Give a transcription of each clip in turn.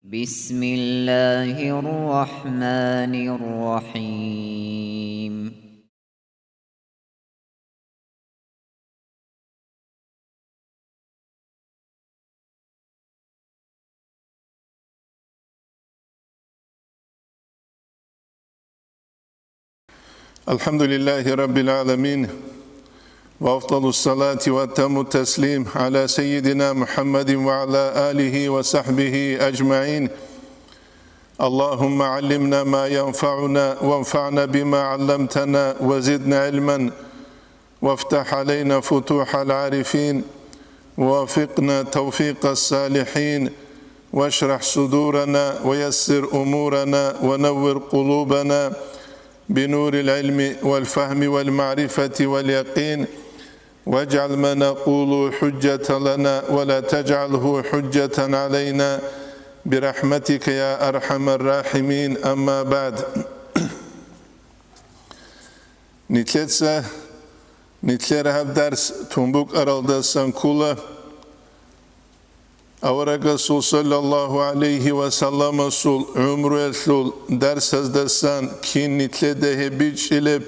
بسم الله الرحمن الرحيم. الحمد لله رب العالمين، وأفضل الصلاة وأتم التسليم على سيدنا محمد وعلى آله وصحبه أجمعين. اللهم علمنا ما ينفعنا وانفعنا بما علمتنا وزدنا علما، وافتح علينا فتوح العارفين، ووفقنا توفيق الصالحين، واشرح صدورنا ويسر أمورنا ونور قلوبنا بنور العلم والفهم والمعرفة واليقين، واجعل ما نقول حجة لنا ولا تجعله حجة علينا برحمتك يا أرحم الراحمين. أما بعد، نتلر درس تنبوك أرالدا سنكولا أورا رسول صلى الله عليه وسلم رسول عمره الثول درس هزدسان كين نتلده بيج إلب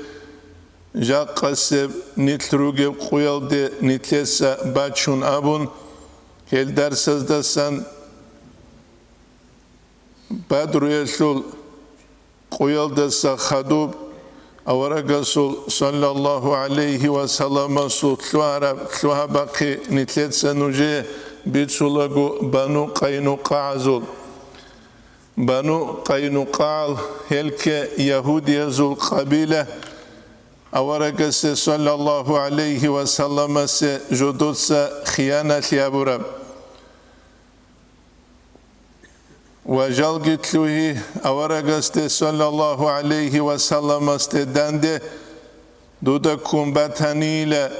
جاق قسب نتلروغب قويلده نتلسا باتشون أبون هل درس هزدسان بدر الثول قويلدسا خدوب أورا رسول صلى الله عليه وسلم رسول ثلوها باقي نتلسا نجيه بيتسولغو بنو قينقاع زول بنو قينقاع هلك يهودية زول قبيلة أورقس صلى الله عليه وسلم جدوس خيانة يابورا وجلقت له أورقس صلى الله عليه وسلم استدانده دودا كومباتانيلا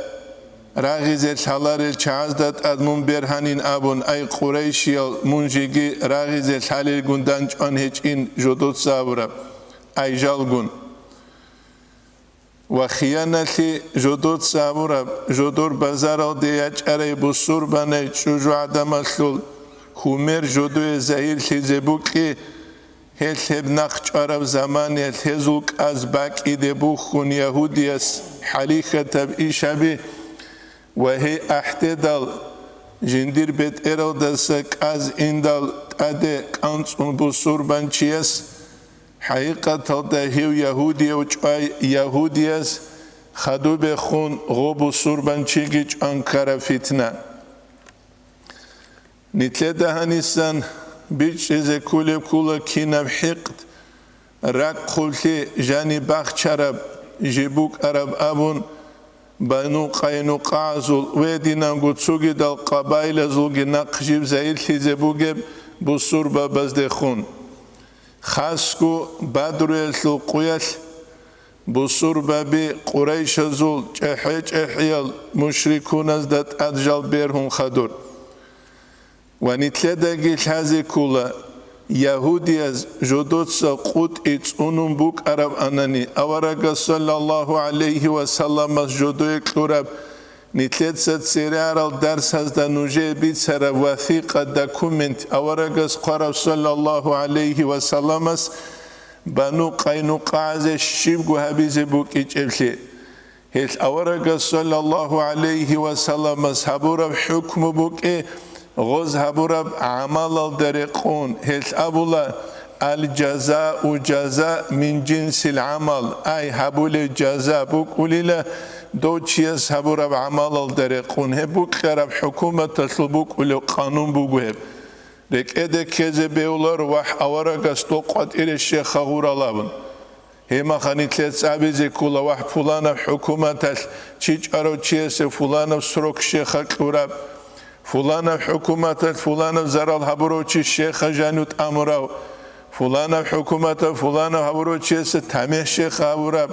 راغيزت حلال چازدت ادمون برهانين ابون اي قريشيال منجيگي راغيزت حلال گوندانج آن هيچ این جدود سابورا اي جالگون و خيانتي جدود سابورا جدور بزارال دياج اري بسور باني چوجو عدم الثول خومير جدو زهير تزبوكي هل هبناق عرب زمان هل هزوك از باك ايدبو خون يهوديس حليخة تبئي شبه وهي احتدال جندير بيت إرادسك از إندال أدي كانتون بصور بانشيس حقيقة هيو يهودية وچاي يهوديس خدو بخون غو بصور بانشيگيج أنكار فتنة نتلده هنسان بيش إذا كولا كينب حقد راك قلتي جاني باخ چرب جيبوك عرب أبون بنو قينقاع زول ويدينا قدسوغي دال قبائل زولغي نقشيب زايل تزبوغيب بصور بابزدخون خاسكو بدر يلثل قويل بصور بابي قريش زول جحيال مشركون ازدت ادجال بيرهم خدور ونتلدقي الحازي كولا يهوديز جدوتسا قوت اتسونون بوك عرب أناني أورغا صلى الله عليه وسلم جدوك لرب نتلتسا تسيرار الدرس هزدا نجي بيت سر وثيقة داكومنت أورغا قرب صلى الله عليه وسلم بنو قينقاع زي الشيبغو هبيزي بوك اتشبلي هيت أورغا صلى الله عليه وسلم هبورب حكم بوك غوز هبورب عمل الدرقون هيت أبولا الجزاء جزاء من جنس العمل أي هبول الجزاء بوك وليلا دو چيز هبورب عمل الدرقون هبوك خرب حكومة تطلبوك ولو قانون بوك لك إده كذا بيولار وح أورق استوقات إلى الشيخ غور الله هما خاني تلت عبيزي كولا وح فلانا حكومة تشيج أرو چيز فلانا سروك شيخ غورب فلانا حكومة فلانا زرال هبروچي شيخ جانوت امراو فلانا حكومة فلانا هبروچي ستامه شيخ هبورب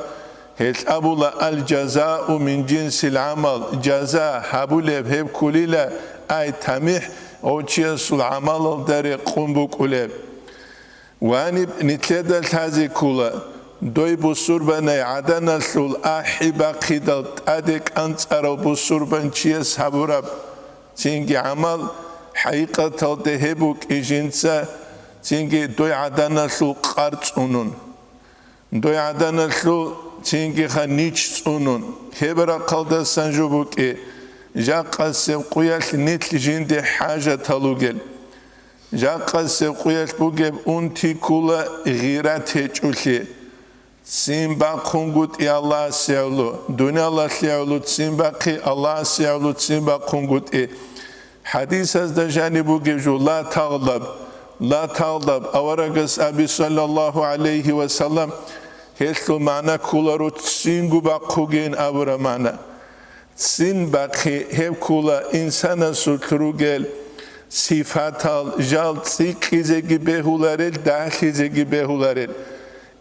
هيت ابولا الجزاء من جنس العمل جزاء هبولب هب كليلا اي تامه او چيس العمل داري قنبو كلب واني نتلدل هذه كولا دوي بصور بني عدن الثول احبا قيدل ادك انصارو بصور بن چيس هبورب تينجي عمل حقيقة تهبوك إجنسا تينجي دوي عدانا لو قارت أنون دوي عدانا لو تينجي خانيش أنون هبرا قلدا سانجوبوك جاقا سيقويا نيت جيندي حاجة تلوغل جاقا سيقويا بوغب أنتي كولا غيرات هيجولي تسيمبا قنقوت يا الله سيعلو دنيا الله سيعلو تسيمبا قي الله سيعلو تسيمبا قنقوت حديث هذا جانبو جيجو لا تغضب أورغس أبي صلى الله عليه وسلم هيسلو معنا كولارو تسينغو باقوغين أبرا معنا تسين باقي هب كولا إنسانا سلطروغل صفاتال جال تسيقيزيگي بهولارل داخليزيگي بهولارل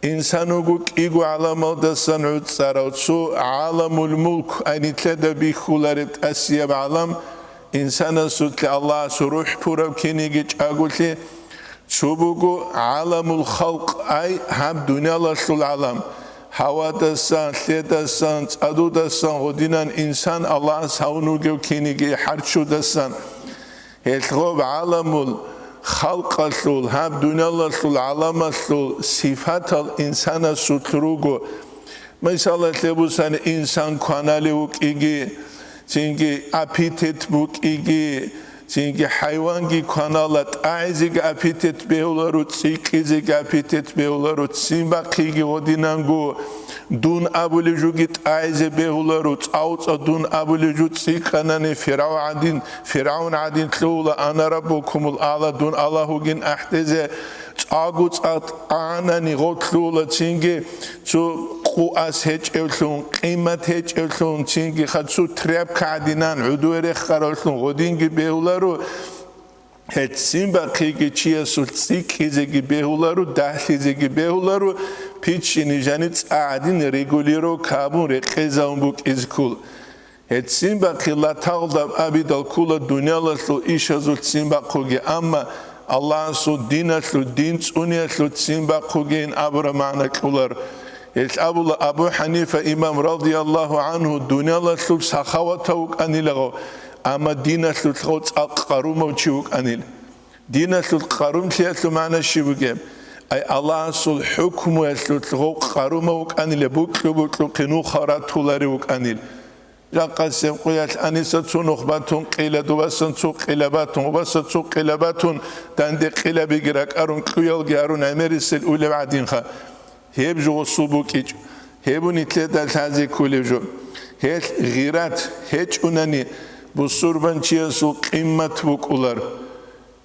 إنسانوغو كيغو علامو دسان عدسارو تسو عالم الملك أين تلد بيخولارت أسيب عالم إنسانا سلطة الله سروح پورو كينيگي چاگولي تسوبوغو عالم الخلق أي هم دنيا لسل العالم هوا دسان ثي دسان تادو دسان غدينان إنسان الله ساونوغو كينيگي حرچو دسان هلغوب عالم خلق السول هم دنيا السول عالم السول صفات الإنسان سطروغو مثلا تبوسان إنسان كانالي وك إيجي تينجي أبيتت بوك إيجي تينجي حيوانجي كانالات أعزيج أبيتت بيولارو تسيكيزيج أبيتت بيولارو تسيمباقيجي ودينانغو دون أبولي جوجيت أعزي بيولارو تأوت دون أبولي جوت سيكاناني فرعون عدين تلولا أنا ربكم الأعلى دون الله جن أحتزي تأغوت أعناني غوتلولا تينجي تو قوأس هج إلتون قيمة هج إلتون تينجي خدسو تريب كعدينان عدوير خرالتون غدينجي بيولارو هت سيمبا قيجي چيا سلسيك هزيجي بيولارو دهليزيجي بيولارو بيتشي نجانيت أعدين ريغوليرو كابون ريقيزاون بوك إزكول هت سيمبا قيلا تغضب أبيد الكولا دنيا لسلو إيشا زل سيمبا قوغي أما الله سو دينا سلو دين تسونيا سلو سيمبا قوغين أبرا معنا كولار أبو حنيفة إمام رضي الله عنه دنيا لسلو سخواتوك أني لغو أما دينا سلو تخوت أقارومو تشيوك أنيل دينا سلو قاروم تيسلو معنا شيوكيب أي الله سلو حكم يسلو تخوك قاروموك أنيل بوكلو قنو خاراتو لاريوك أنيل جاقا سيقويات أنيسة نخباتون قيلة دوباسن سوق قيلباتون وباسن سوق قيلباتون داندي قيلة بيقراك أرون كيولغي أرون عميريس الأولى بعدين خا هيب جو صوبوك إيج هيبو نتلت الهازي كولي جو هيت غيرات هيج أناني بصوربان چياسو قيمت بوك أولار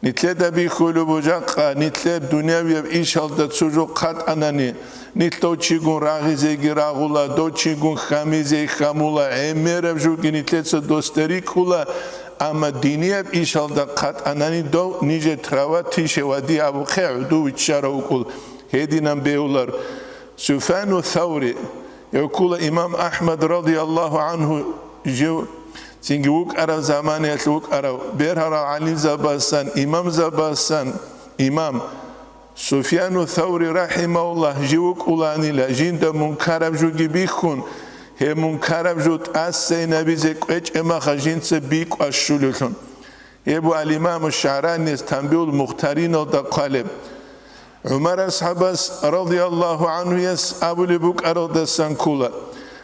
نتلت بيخولو بجاقا نتلت دنياوي بإيشال دتسوجو قات أناني نتلو چيگون راغيزيگي راغولا دو چيگون خاميزي خامولا عميرب جوگي نتلت دوستري كولا أما دينيب إيشال دا قات أناني دو نيجي تراوات تيشي ودي أبو خيع دو وچارو كول هيدينا بيولار سفيان الثوري يقول إمام أحمد رضي الله عنه جو تيجي وك أرى زماني وك أرى بيرها علي زباسان إمام سفيان الثوري رحمه الله جوك أولاني لا جين دا منكرب جو بيخون هي منكرب جو تأسي نبي زيك ويج إما خجين سبيك واشولون يبو الإمام الشعراني تنبيه المختارين دا قالب عمر أصحابس رضي الله عنه يس أبو لبوك أرد السنكولا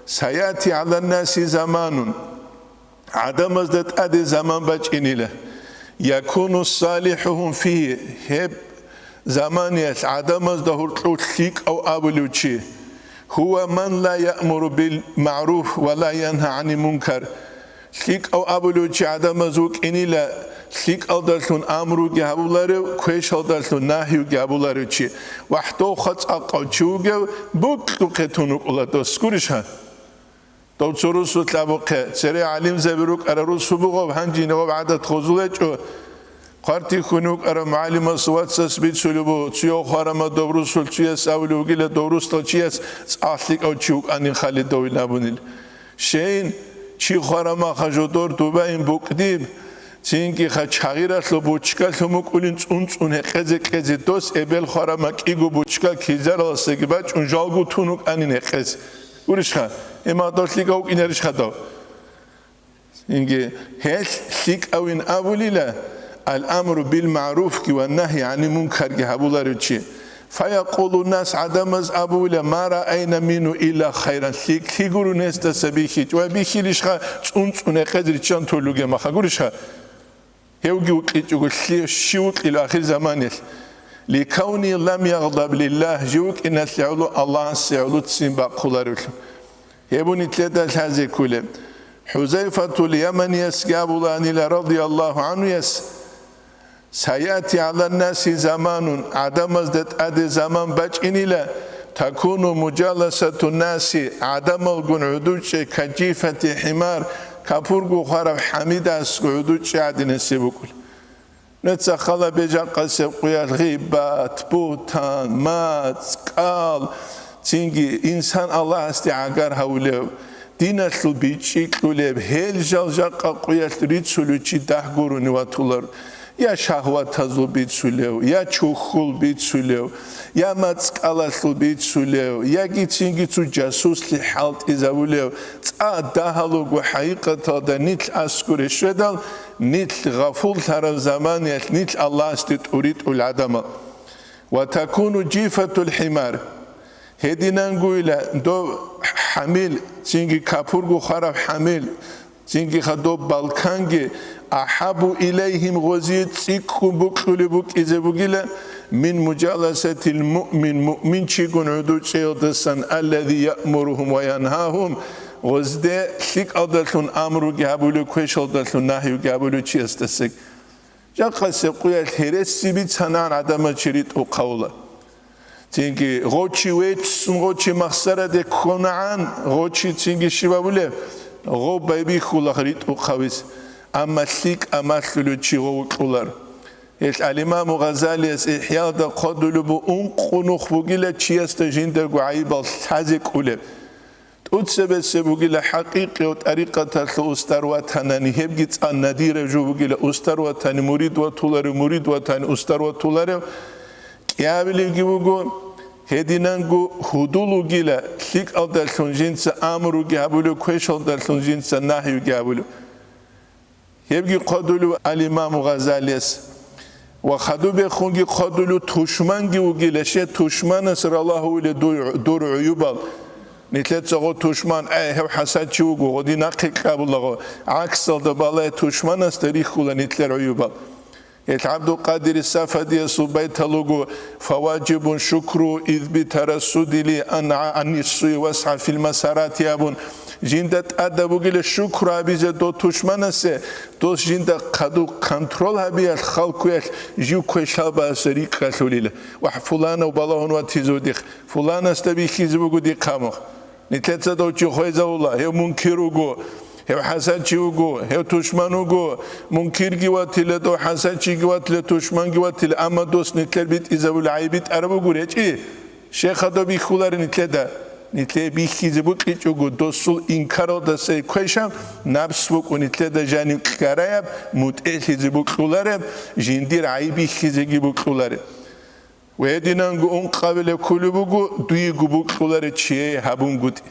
سيأتي على الناس زمان عدم ازدت أدي زمان باج إنيله يكون صالحهم فيه هب زمان يس عدم ازدهر تلوك أو أبو لوشي هو من لا يأمر بالمعروف ولا ينهى عن المنكر ليك أو أبو لوشي عدم ازوك إنيله ليك أودلتون أمرو جابولارو كويش أودلتون ناهيو جابولارو چي وحدو خط أقاو چوغو بوكلو قتونوك أولا دوسكورشها دو تروسو تلابوكي سري عليم زبروك أرارو سبوغو بحنجي نغو بعدد خوزوليچو قارتي خونوك أرا معلم صوات سسبيت سلوبو تيو خارما دوروسول تيس أولو جيلا دوروستو تيس أحليك أو چوك أنين خالد دوي لابونيل شين چي خارما خجودور دوباين بوكديب تينكي خاچاغيرا سلو بوچكا سموك أولين توني قزي دوس إبل خارما كيغو بوچكا كيزار لسيكي باچ انجالغو تونوك أنين قز ورشخا إما دوش ليكاوك إنرشخا دو إنكي هيش ليك أوين أوليلا الأمر بالمعروف والنهي عن المنكر هبولار چی فيقول الناس عدمز أبولا ما رأينا منه إلا خيرا خيغورو نست سبيخيت وبيخيلش خا تونتونه قدر چان تولوگه ما خغورش خا هيوگي وقيتو شيوك إلى آخر زمان لكوني لم يغضب لله جوك إن سعلو الله سعلو تسينبا قولارو هيبوني تلتا هذه كله حذيفة اليمن يسقابلاني رضي الله عنه سيأتي على الناس زمان عدم ازدت أدي زمان بجئني لا تكون مجالسة الناس عدم القنعدوش كجيفة حمار كفرقو خرب حميد اسقعدوش عدن سيبكل نتسخل بجا قسب قيال غيبات بوتان مات قال تنجي إنسان الله استعاقر هولو دينة البيتشيك لوليب هيل جالجاق قيال ريتسولوشي دهقورو نواتولر يا شهوة تزل بيت سوليو يا شخول بيت سوليو يا ماتسقالاسل بيت سوليو يا جيتسينجي تو جاسوس لحالت إزاوليو دهالوغ وحقيقة دا نيتل أسكوري شويدال نيتل غفول ترى زمان نيتل الله استيت أريد العدم وتكون جيفة الحمار هدينا نقول دو حميل تينجي كابورغو خراب حميل تينجي خدو بالكانجي أحب إليهم غزيت سيكو بكل بك إذا بقيل من مجالسة المؤمن مؤمن شيكون عدود شيطان الذي يأمرهم وينهاهم غزده سيك أدلون أمرو جابولو كويش أدلون نهيو جابولو چي استسك جاقا سيقويا الهرس سيبيت سنان عدم شريط وقولا تينكي غوشي ويتسون غوشي مخسرة دي كونعان غوشي تينكي شبابولي غو بايبي خولا خريط وقويس أما سيك أما سلوشي غوكولار الإمام غزالي إحياء دا قدلو بو أنقنوخ بوغيلا چيست جنده قعيبا تازيك أولي تسبب سبوغيلا حقيقي وطريقة تلو أسترواتانا نهبجيت أن ندير جو بوغيلا أسترواتاني مريد وطولاري أستر وطولاري كيابلي جيبوغو هدينانغو هدولو جيلا سيك أدلسون جنس أمرو جابولو كويش أدلسون جنس ناهيو جابولو يبقى قدلو الإمام غزالي وخدو بخونجي قدلو توشمانجي وجيلاشي توشمان سر الله ولي دور عيوبال نتلت سغو توشمان هو حسد شوغو غدي نقي قبل عكس الدبالة توشمان استريخ ولا نتلر عيوبال عبد القادر السافدي صبيت لغو فواجب شكر إذ بترسد لي أن السوء وسع في المسارات يابون جندت أدبو جل الشكر أبيز دو تشمن سه دوس جند قدو كنترول أبي الخلق جو كشابة سريق خلوليله وفلان وبلاهن وتزوديخ فلان استبي خيزبو دي قامخ نتلت دو جو خويزه الله هو منكروجو هو حسد شيوجو هو تشمنوجو منكر جواتله دو حسد شي جواتله تشمن جواتله أما دوس نتلت بيت إذا والعيبت أربو جوريج إيه شيخ هذا بيخولار نتلت نتلي بيخيز بوكي جوجو دوسول إنكارو دسي كويشام نفس بوك ونتلي دا جاني كرايب متأخذ بوكولارب جندير عيبي خيزي بوكولارب ويدينانغو انقابل كل بوكو دويغو بوكولارب چيه هابون گوتي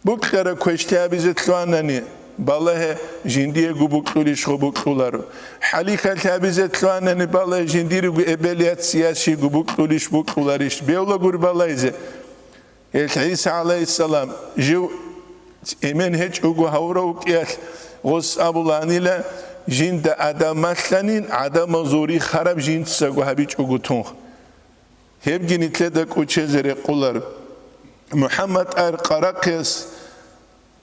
بوكارا كويشتي عبيزت لواناني بالله جندير بوكوليش بوكولارب حليخة عبيزت لواناني بالله جندير ابليات سياسي بوكوليش بوكولاريش بيولا غور بالله عيسى عليه السلام جو إيمان هيج أقو هوروك يال غص أبو لانيلا جند أدم مثلين عدم زوري خراب جند ساقو هبيج أقو تونخ هبجي نتلدك وچزر قولر محمد القراقيس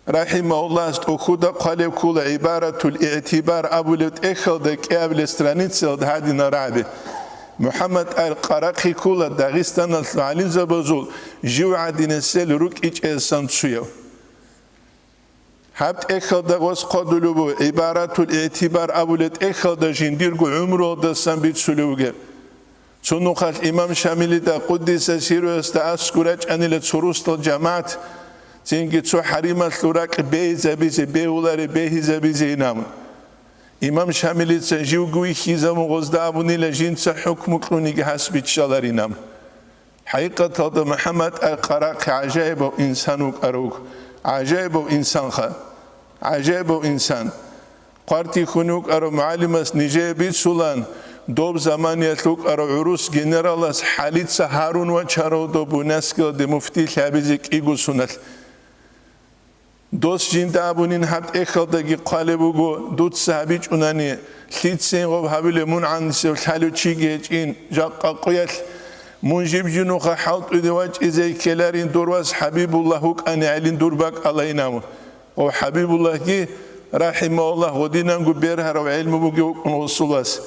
رحمه الله است أخودا قالب كل عبارة الاعتبار أبو لتأخل دك أبل استرانيتسل هادي نرعبه محمد القراقي كولا داغستان العلين زبازول جو عدين السيل روك إيش إنسان سويو هبت إخل دا غوز قدلو بو عبارة الاعتبار أولد إخل دا جنديرغو عمرو دا سنبيت سلوغي سنو خال إمام شاملي دا قدس سيرو استأسكوراج أني لتسروست الجماعت تنجي تسو حريمة لوراك بيزابيزي بيولاري بيهزابيزي نامن إمام شاملي تسجيو قوي خيزم وغزدا أبوني لجين حكم كرونيك حسب تشالارينام حقيقة هذا محمد القراقي عجائب وإنسان وكروك عجائب وإنسان خا عجائب وإنسان قارتي خنوك أرو معلمس نجي بيتسولان دوب زمانيت لوك أرو عروس جنرالاس حاليت هارون وشارو دوبو ناسكيل دي مفتي لابيزيك إيغو سونال دوست جين دابونين حد إخل دقي قالبوغو دوت صحابيج أناني ليتسين غوب حبيل من عن سلحالو تشيجيج إن جاقا قيال منجيب جنوخ حالت إدواج إزاي كلارين دورواز حبيب الله هوك أني علين دورباك علينا وحبيب الله كي رحمه الله ودينا نقول بيرها رو علم بوجي ونوصلاس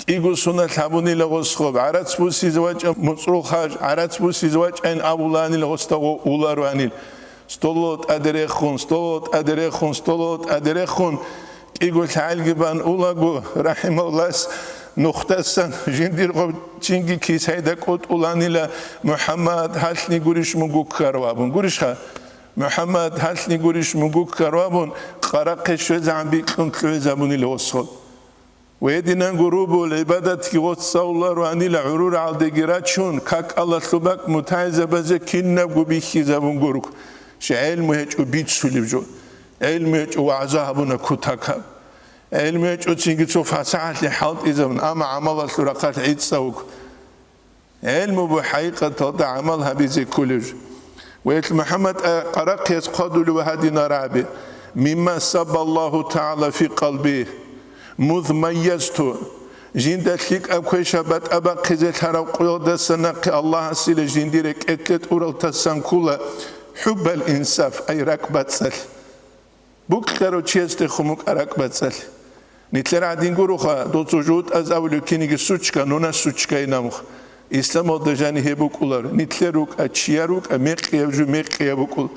إيجو سنة حبوني لغوسخوب عرض بوسي زواج مصروخ حاج عرض بوسي زواج أن أبولاني لغوستغو أولارانيل ستولوت أدريخون ستولوت أدريخون ستولوت أدريخون إيجو العالجبان أولاغو رحمه الله نختسن جندير غو تشينجي كيس هيدا كوت أولاني لمحمد هالني قريش مجوك كروابون قريشها محمد هالني قريش مجوك كروابون قرق شوز عم بيكون تلوزابوني لوصل ويدنا نقربوا العبادة كي وصل الله رواني لعرور على دقيراتشون كاك الله سبك متعزة بزه كنا بيخي زبون قرق شعلم هيك وبيت سليبجو علم هيك وعزابنا كتاكا علم هيك وتشينجي تشوف ساعات لحالت إذا من أما عمل السرقات عيد سوق علم بحقيقة تضع عملها بزي كلج ويت محمد قرق يسقط لوهدنا رابي مما سب الله تعالى في قلبه مذ ميزته جندت لك أبكي شبات أبا قزت هرب قيادة سنقي الله سيل جنديرك أكت أورل تسنكولا حب الإنصاف أي ركبة سل بكترو تشيست خموك ركبة سل نتلر عدين قروخا دو تجود از أولو كينيك سوچكا نونا سوچكا ينامخ إسلام الدجاني هبوك أولار نتلروك أتشياروك أميقيا جو ميقيا بكول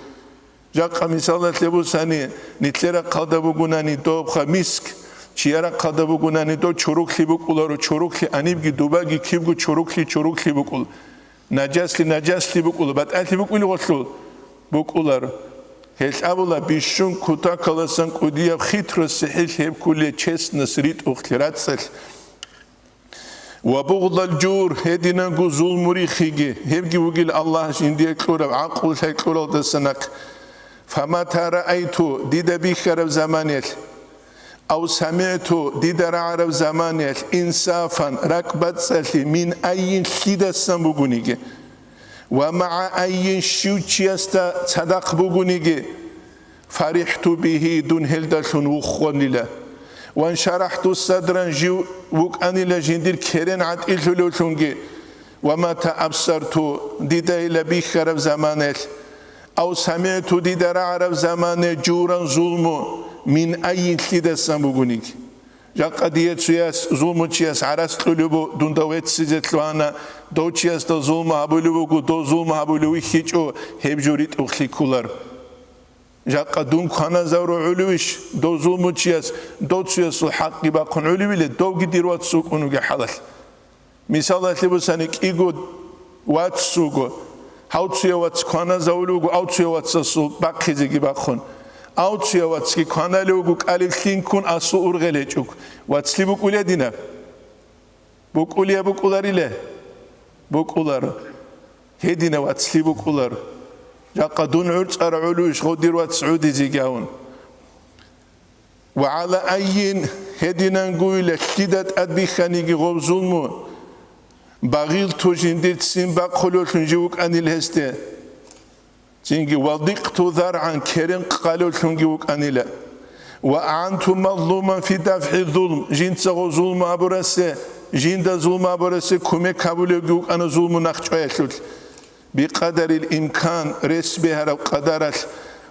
جاقا مثالة لبو ساني نتلر قادبو گناني دوبخا مسك چيارا قادبو گناني دو چوروكلي بكولارو چوروكلي أنيبگي دوباگي كيبگو چوروكلي بكول نجاسلي بكول بات أهلي بكولي غسلول بكولارو هل أولا بيشون كوتا كلاسن قديا خيتر السحيل هب كل چس نسريت اختيارات سل وبغض الجور هدينا غزول مريخيجي هبجي وقيل الله جندي كورا عقل هكورا دسنك فما ترأيتو ديدا بيخرب زمانيت أو سمعتو ديدا رعرب زمانيت إنصافا ركبت سلي من أي خيدا سنبغونيجي ومع أي شوتشيستا صدق بغونيجي فرحت به دون هلدشون وخوني له وانشرحت صدرا جو وكأني لجندير كيرين عد إلهلوشونجي وما تأبصرت ديدا إلى بيخرب زمانه أو سمعت ديدا رعرب زمانه جورا ظلمو من أي خيدا سنبغونيجي جاق أديت سياس ظلم تشياس عرس طلبو دون دوت سيزت لوانا دو تشياس دو ظلم هبولو دو ظلم هبولو هيجو هبجوريت أخلي كولر جاق دون خانا زورو علويش دو ظلم تشياس دو تشياس الحق باقون علوي دو جدير واتسوق ونوجي حلال مثال تلبو سانك إيجو واتسوقو هاو تشيا واتس خانا زورو أو تشيا واتسو باقي زيجي باقون أوتشيا واتسكي كنا لوجوك ألفين كون أسوء أرغليجوك واتسلي بقولي دينا بقولي له بقولار هدينا واتسلي بقولار جاق دون عرس أرعلوش غدير واتسعودي زيجاون وعلى أين هدينا نقول كدت أدبي خانيجي غوب ظلمو باغيل توجندير تسين باقولوش نجيوك أني الهسته تيجي وضقت ذرعا كرين قالوا شنجيوك أنيلا وأعنت مظلوما في دفع الظلم جين تسغو ظلم أبورسي جين دا ظلم أبورسي كومي كابوليوك أنا ظلم نخشوية بقدر الإمكان رس بها قدرت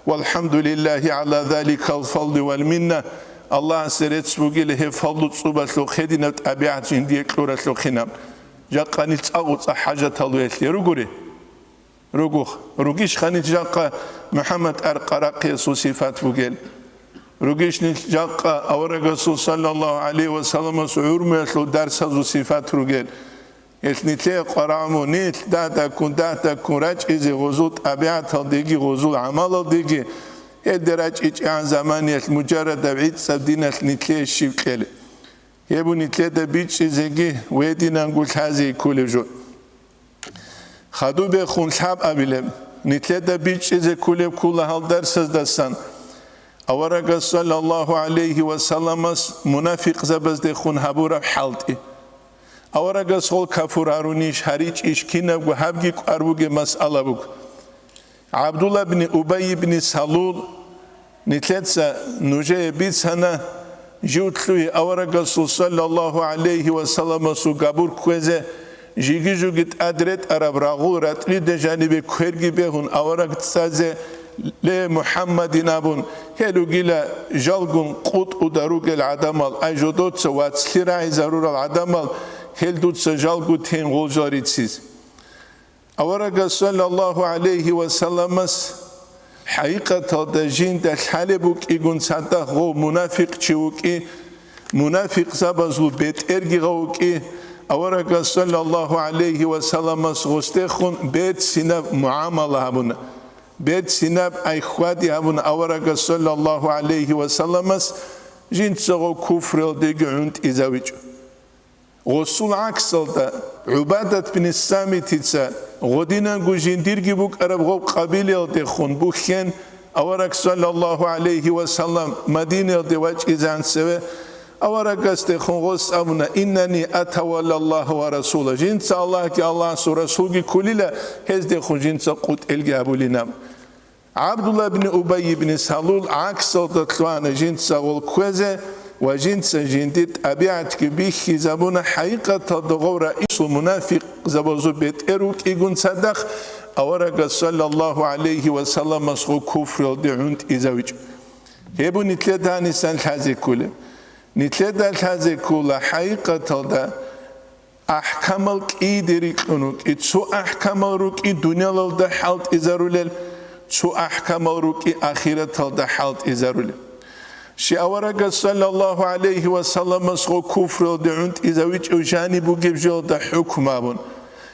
والحمد لله على ذلك الفضل والمنة الله سرت سبوغي له فضل صوبة لو خدنا أبيعت جين ديك لورة لو خنام جاقاني تأغوط حاجة الويت لرغوري روغيش خاني جاقا محمد أرقراقي صفات بوغيل روغيش نجاقا أورغ صلى الله عليه وسلم سعور ميسلو درس صفات روغيل نتلي قرامو نت داتا كون راج إزي غزول أبيعت ديجي غزول عمال ديجي يدراج إيج عن زمانية مجرد بعيد سبدينة نتلي الشيكيل يبو نتلي دا بيتش إزيجي ويدينا نقول هذه كل جو خدو بخون حب أبيلم نتلي دا بيتش إزي كل هال درس دستان أورق صلى الله عليه وسلم منافق زبزد خون هبورا حالتي أورق صل كفرارونيش هريج إيش كنا وهبجي أروج مسألة بك عبد الله بن أبي بن سلول نتلتسا نجى بيتسنا جوتلوي أورق صلى الله عليه وسلم سو قبور كوزه جيجي جوجت أدرت أرب راغورات لد جانب كهرجي بهون أورق تسازه لمحمد نابون هلو جيلا جالجون قط وداروج العدمال أجودوت سوات سيراي ضرور العدمال هل دوت سجالجو تين غوجاريتسيز أورق صلى الله عليه وسلم حقيقة دجين دلحلبوك إيجون صدق غو منافق تشوكي منافق زبزو بيت إرجي غوكي أورق صلى الله عليه وسلم غستخون بيت سناب معاملة هبونا بيت سناب أي خوادي هبونا أورق صلى الله عليه وسلم جين تسغو كفر ديجو عند إزاويج غسول عكسل دا عبادة بن السامي غدينا جوجين ديرجي بوك أرب غو قبيلة دخون بوخين أورق صلى الله عليه وسلم مدينة دواج إذان سوى أورق استخون غس أمنا إنني أتولى الله ورسوله جنس الله كي الله ورسوله كللا هز دخون جنس قد إلقى أبو لنام عبد الله بن أبي بن سلول عكسل دتلوانا جنس غول كوزة وجنس جندت أبيعت بيخي زبون حقيقة دغور رئيس المنافق زبوزو بيت إروك إيقون صدق أورق صلى الله عليه وسلم مسخو كفر دعونت إزاوج هبو نتلدها نسان الحازي كله نتلدها الحازي كله حقيقة دا أحكامك إيدريك أنوك إتسو أحكامك الدنيا للده حالت إزارولل تسو أحكامك آخرة للده حالت إزارولل شي أورق صلى الله عليه وسلم مسخو كفر دعونت إزاويج أو جانبو جبجول دا حكم أبون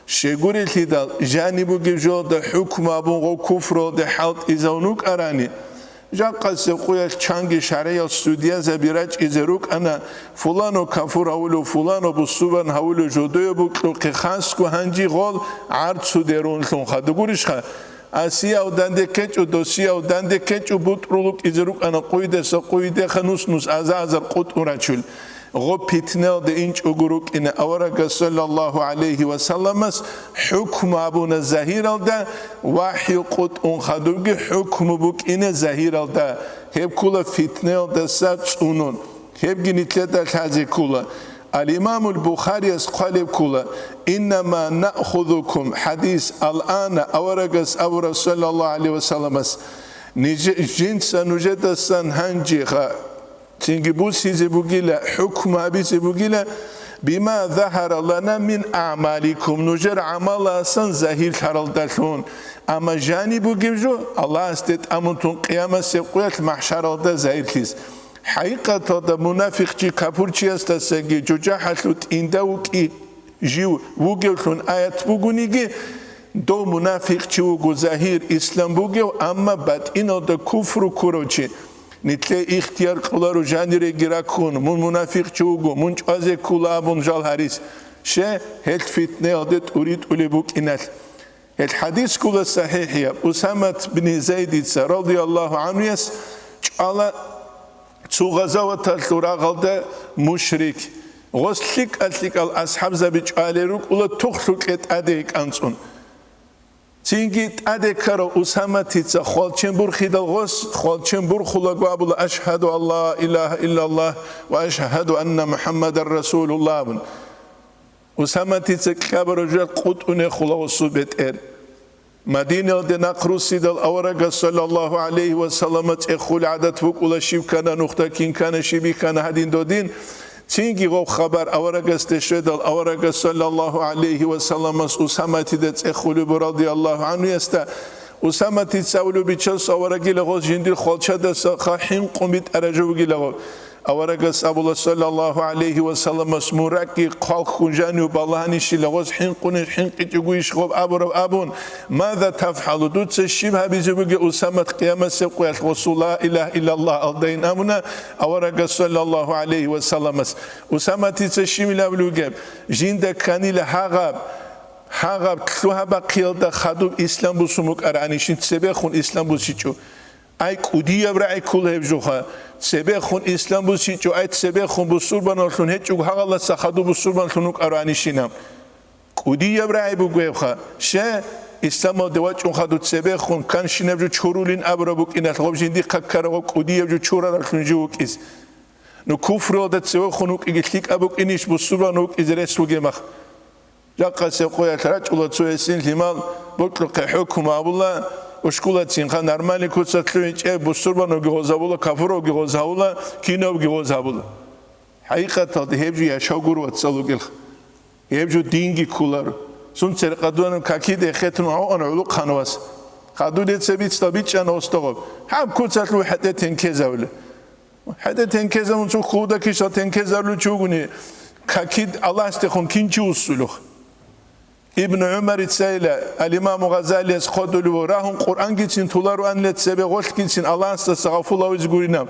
شي قولي لدال جانبو جبجول دا حكم أبون غو كفر دا حالت إزاونوك أراني جا قصة قوية چانگي شرعي السودية زبيراج إزاروك أنا فلانو كفر أولو فلانو بصوبان هولو جودوية بوكلو قخانسكو هنجي غول عرض سوديرون لون خادو قوليش خا آسیا و دنده کچ و دوسیا و دنده کچ و بود رولوک ایزروک انا قویده خنوس نوس ازر قط اورچول غو پیتنل ده اینچ اگروک این اورق صلی الله علیه و سلم حکم ابون زهیر ده وحی قط اون خدوگی حکم بوک این زهیر ده هب کولا پیتنل ده سبس اونون هب گنیتله ده تازه کولا الإمام البخاري قال كلا إنما نأخذكم حديث الآن أورقس أور صلى الله عليه وسلم جنس نجد سن هنجيخا تنجبوسي زبوغيلا حكم أبي زبوغيلا بما ظهر لنا من أعمالكم نجر عمال سن زهير كارل دلون أما جانبو جبجو الله استيت أمنتون قيامة سيقويت محشر دا زهير كيس حقيقة دا منافق جي كابورچي استساقي جوجا حلوت إنداوكي جيو وغيوكون آيات بوغونيگي دو منافق جي وغو زهير إسلام بوغيو أما بات إنو دا كفر كروچي نتلي اختيار قلارو جانيري گراكون من منافق جي وغو منج آزي كلابون جال حريس شه هل فتنة عدد أريد أولي بوك إنال الحديث كل صحيحية أسامة بن زيد رضي الله عنه يس على zu gazavatal qalda mushrik goslik atlik al ashab zabich aleruk ula tuxluk et adek ansun Цинги адекара усаматица холченбур хидалгос холченбур хулагуабул ашхаду алла илаха иллаллах ва ашхаду анна мухаммадар расулуллах усаматица кабарожа qutune хулагосу бетер Madine de naqrusidal awraga sallallahu alayhi wa sallam ekhul adat vuk ula shivkana nuqta kin kana shibi kana hadin dodin Цинги го хабар аварагас тешедал аварагас саллаллаху алейхи ва саллам усамати дец эхулу радиаллаху анху яста усамати саулу бичас аварагил го жиндир холчада хахим qumit аражугил аварагас абулла саллаллаху алейхи ва саллам мураки халк хунжану баллахани шилагос хин quni хин qitiguish khob abun ماذا تفعل دوتس شبه بيزوجي أسامة قيامة سقوى الرسول لا إله إلا الله ألدين أمنا أورق صلى الله عليه وسلم أسامة تسشيم لا بلوجب جند كاني لهغب تلوها بقيل ده خدوب إسلام بسموك أرانيشين تسبخون إسلام بسيجو أي كودي أبرع كل هبجوها سبخون إسلام بسيجو أي سبخون بسربان الخون هتجو هغلا سخدو بسربان خنوك أرانيشينام كودي أبرع بقويها شا إسلام دوات خدو سبخون كان شنبجو تشورولين أبربوك إن الخبزين دي ككرو كودي أبجو تشورا الخون جوك إز نو كفر ودت سبخونوك إجتليك أبوك إنيش بسربانوك إزرس وجمخ جاك سبقوا يترج ولا تسويسين لمال بطلق حكم أبولا وشكولاتين خان نرمالي كوتساتلوينش بسربانو جوزابولا كفرو جوزابولا كينو جوزابولا حقيقة هبجو يشاغور واتسالوجل هبجو دينجي كولار سونتر قدوانم كاكيد ختنو عن علوق خنواس قدودت سبيت ستابيتش أنا أستغرب هم كوتساتلو حتى تنكزاوله حتى تنكزاون شو خودا كيشا تنكزاولو شوغني كاكيد الله استخون كينشي وصلوه ابن عمر تسأله الإمام غزالي اسخدلو راهم قرآن جيتين تولارو أن لتسبه غش جيتين الله استغفر ويزغورينام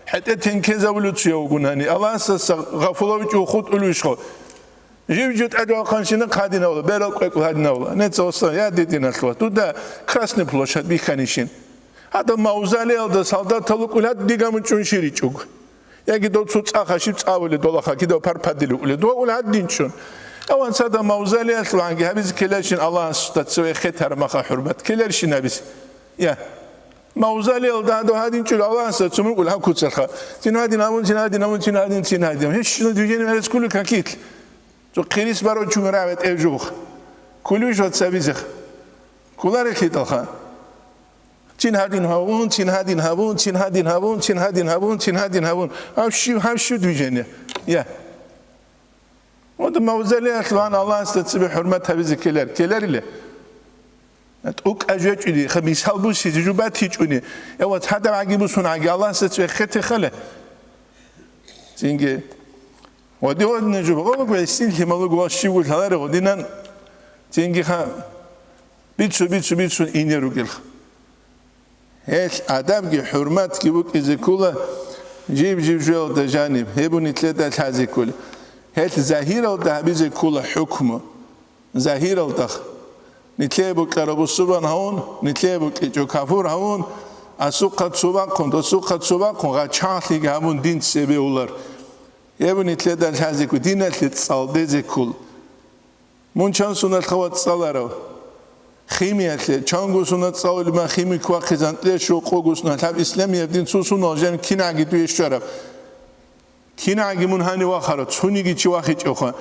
حتى تنكزاولو تشيوغناني الله استغفر ويخود ألوشخو جيبجوت أدوا قانشنا قادينا ولا بيرال قيق هادنا ولا نتصوصا يا ديدنا الخوا تودا كراسني بلوشات بيخانيشين هذا موزالي هذا سالدات تلوك ولاد ديجامن شونشيري شوك يجي دو صوت آخر أول دولا خا كده باربادلو ولا دو ولاد دينشون أوان سادا موزالي أطلعانجي هبيز كلاشين الله استتسوي ختر مخا حرمت كلاشين هبيز يا موزالي هذا دو هادين شو الله استتسمو ولا هم كوتسخا تنادين أمون تنادين أمون تنادين تنادين هيش ندوجين مرز كله كاكيت تو قيريس بارو شو مرابط أوجوخ كله شو تسابيزخ كلاره كيتالخا تنهادين هاون تنهادين هاون تنهادين هاون تنهادين هاون تنهادين هاون هم شو دوجين يا وده موزالي أطلعان الله استتسبح حرمة هبيز كلار اللي أوك أجوج إلي خميس هالبوسي تجوبات هيجوني يوات هذا عجيبوسون عجي الله استتسبح ختي خله تيجي ودي ود نجوب قوم قويسين اللي مالو قواشي والهلار ودينا تيجي خا بيتسو إنيرو كل هيك آدم كي حرمات كي بوك إذا كله جيب جوال دجانب هبوني ثلاثة هذه كله هيك ظاهرة وتهبيز كله حكمه ظاهرة وتخ نتلابك كربو الصبان هون نتلابك جو كافور هون أسوق سباقون غاتشاخلي جامون دين سبي ولر يبون ثلاثة هذه كل دين تصال دزي كل منشان سنة خوات صالرو خيمية چانگو سنة تصال ما خيمي كوا خزان ليشو قوغو سنة هب إسلامي دين سوسو ناجن كين عقي تويش شرب كين عقي من هاني واخرة توني جي واخد أخا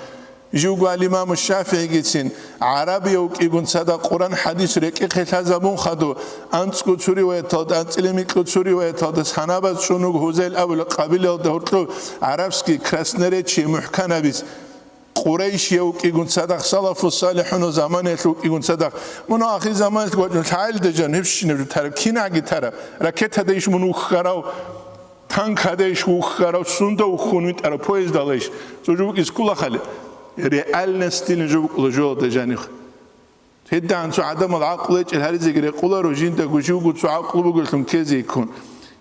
جوجو الإمام الشافعي جيتين عربي وكيقون صدا قرآن حديث رك خلازمون خدو أنت كتوري ويتاد أنت لمي كتوري ويتاد سنابت شنو هوزل أول قبيلة دهورتلو عربسكي كرسنري شيء محكنا بيس قريش يوكيقون صدا صلاف الصالحون وزمان يوكيقون صدا من آخر زمان تقول تعال دجان هفش نبي ترى كين عقي ترى ركت هدايش منو خراو تانك هدايش وخراو سندا وخونيت ترى بويز داليش تجوك إسكولا خاله ريال نستين جوك لجوء دجانيخ هدا عن عدم العقل الهرزة يقولا روجين تجوجو قد عقل بقولهم كذا يكون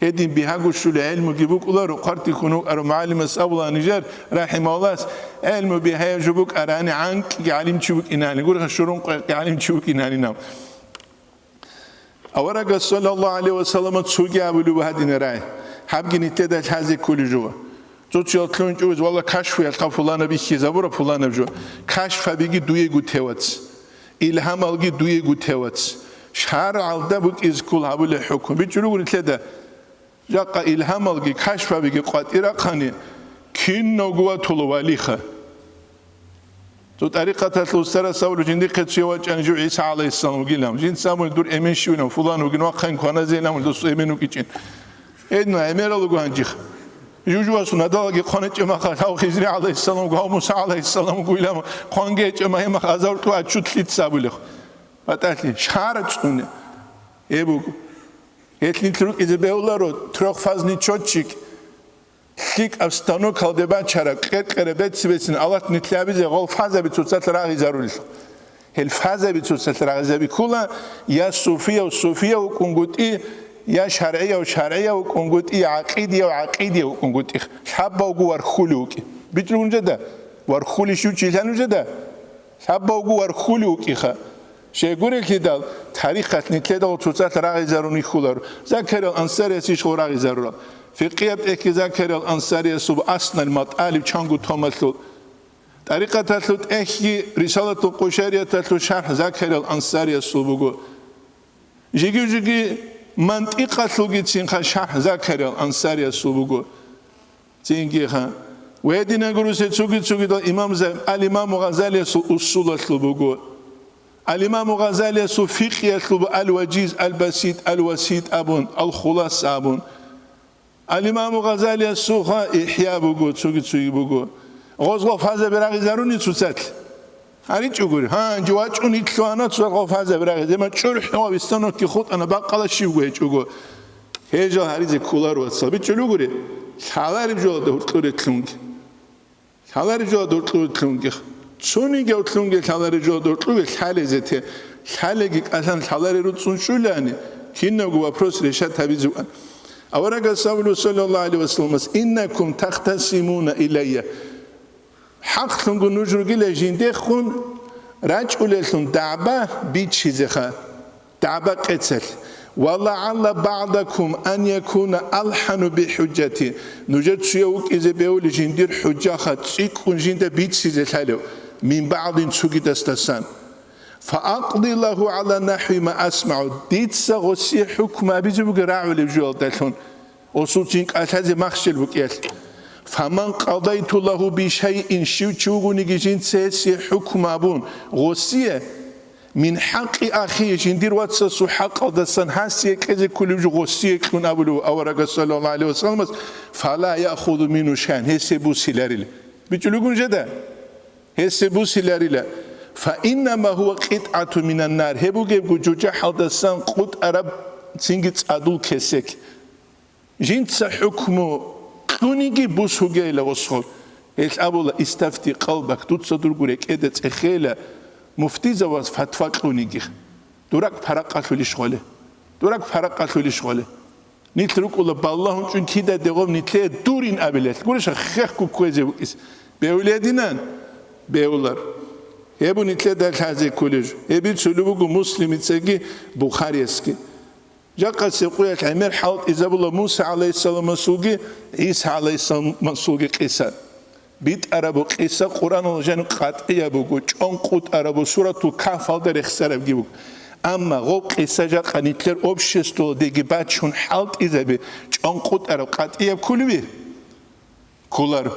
هدين بيهاجو شو العلم جيبوك ولا رقارت يكونوا أرو معلم السابلا نجار رحمه الله علم بيها جبوك أراني عنك يعلم شوك إناني يقول خشورون يعلم شوك إناني نام أورق صلى الله عليه وسلم تسوقي أبلو بهدين رأي حبقي نتدى هذه كل جوا توتشي أطلعون جوز والله كشف يلقى فلان بيخي زبورة فلان بجوا كشف بيجي دويه قتواتس إلهام الجي دويه قتواتس شهر عالدا بوك إز كل هبول الحكم بيجرو نتلدا جاء إلهام الجي كشف بيجي قاتيرا خاني كين نوجوا طلواليخه تو طريقة الثلاثة سولو جندي قد سوى أن جو عيسى عليه السلام وقيلهم جند سامو دور إيمان شوينا فلان وقينا وقين كوانا زينام ودوس إيمان وكيتين إدنا إيمان لغو هنجيخ جوجوا سنة دالجي قانة جماعة خاو خزري عليه السلام وقاو موسى عليه السلام وقيلهم قانجي جماعة ما خازور تو أشوت ليت سابولخ فتاتي شهرت سنة إبوك يتلي تروك إذا بيولارو تروك فازني تشوتشيك خيك أبستانو كالدبا شرق قربت سبسين الله نتلابيزه غول فازة بتوصل راغي زارول هل فازة بتوصل راغي زبي كلا يا صوفية وكونغوتي يا شرعية وكونغوتي عقيدية وكونغوتي حبة وجوار خلوك بيترون جدا ورخولي شو تشيلانو جدا حبة وجوار خلوك إخا شيقول كده تاريخ نتلدا وتوصل راعي زاروني خلر ذكر الأنصاري سيش راعي زارو في قياب إك ذكر الأنصاري سب أصل المطالب شانغو تومسل طريقة تلت إحكي رسالة القشيرية تلت شرح ذكر الأنصاري سبوجو جيجي منطقة لوجي تينخ شرح ذكر الأنصاري سبوجو تينخ ويدنا جروسة تسوقي ده الإمام غزالي أصول سبوجو الإمام غزالي فقه الوجيز البسيط الوسيط أبون الخلاص أبون الإمام غزالي سوها إحياء بوجو تسوقي بوجو غزوة فازة براغي زاروني تسات هاري تقول ها جواتش أني كلوانا تسوق فازة براغي زي ما تشرح هو بيستنو كي خود أنا بقى شيء تقول هيجا هاري زي كولار وصابي تقول حالار بجوا دور تلونج حالار بجوا دور تلونج شوني جو تلونج حالار بجوا دور تلونج حالة زته حالة كي أصلا حالار روتون شو لاني كنا جوا بروس رشاد تبيزوان أورجع سأقول صلى الله عليه وسلم إنكم تختصمون إلي حق تنقل نجر قلة جندخون رجل لهم دعبة بيتشيزخا دعبة قتل ولعل بعضكم أن يكون ألحن بحجتي نجد سيوك إذا بيقول جندير حجاخة تسيكون جند بيتشيزخالو من بعض سوكي دستسان فأقضي له على نحو ما أسمع ديتسا غسي حكم أبيزبوك راعو لبجوال دلون وصوتينك أتازي مخشل بكيال فمن قضيت له بشيء شوغوني جين سيسي حكم أبون غسي من حق أخي جندير واتسسو حق دسان هاسي كذي كل جو غسي كون أبولو أورق صلى الله عليه وسلم فلا يأخذ منه شان هسي بوسي لاريل بيجلوغون جدا هسي بوسي لاريل فإنما هو قطعة من النار هبوجي جوجا حدثان قد أرب سينجت أدول كسك جنس حكمه كونيجي بوسوجي إلى وصول الأول استفتي قلبك تصدر قريك إدت إخيلة مفتي زواج فتوى كونيجي دورك فرقة للشغلة دورك فرقة للشغلة نترك الله بالله چون كده دوم نتلي دورين أبلت قولش خير كوكوزي وكيس بأولادنا بأولار هبو نتلي در هذه كولج هبي تسلوبو مسلم تسجي بخاريسكي جاء سيقول عمر حوت إذا بالله موسى عليه السلام مسوجي عيسى عليه السلام مسوجي قصة بيت أربو قصة قرآن الجن قطعية بوجو چون قط أربو سورة الكهف هذا رخصة بيجو أما غو قصة جاء نتلر أبشستو ديجي بعد شون حوت إذا بي چون قط أربو قطعية كله كولر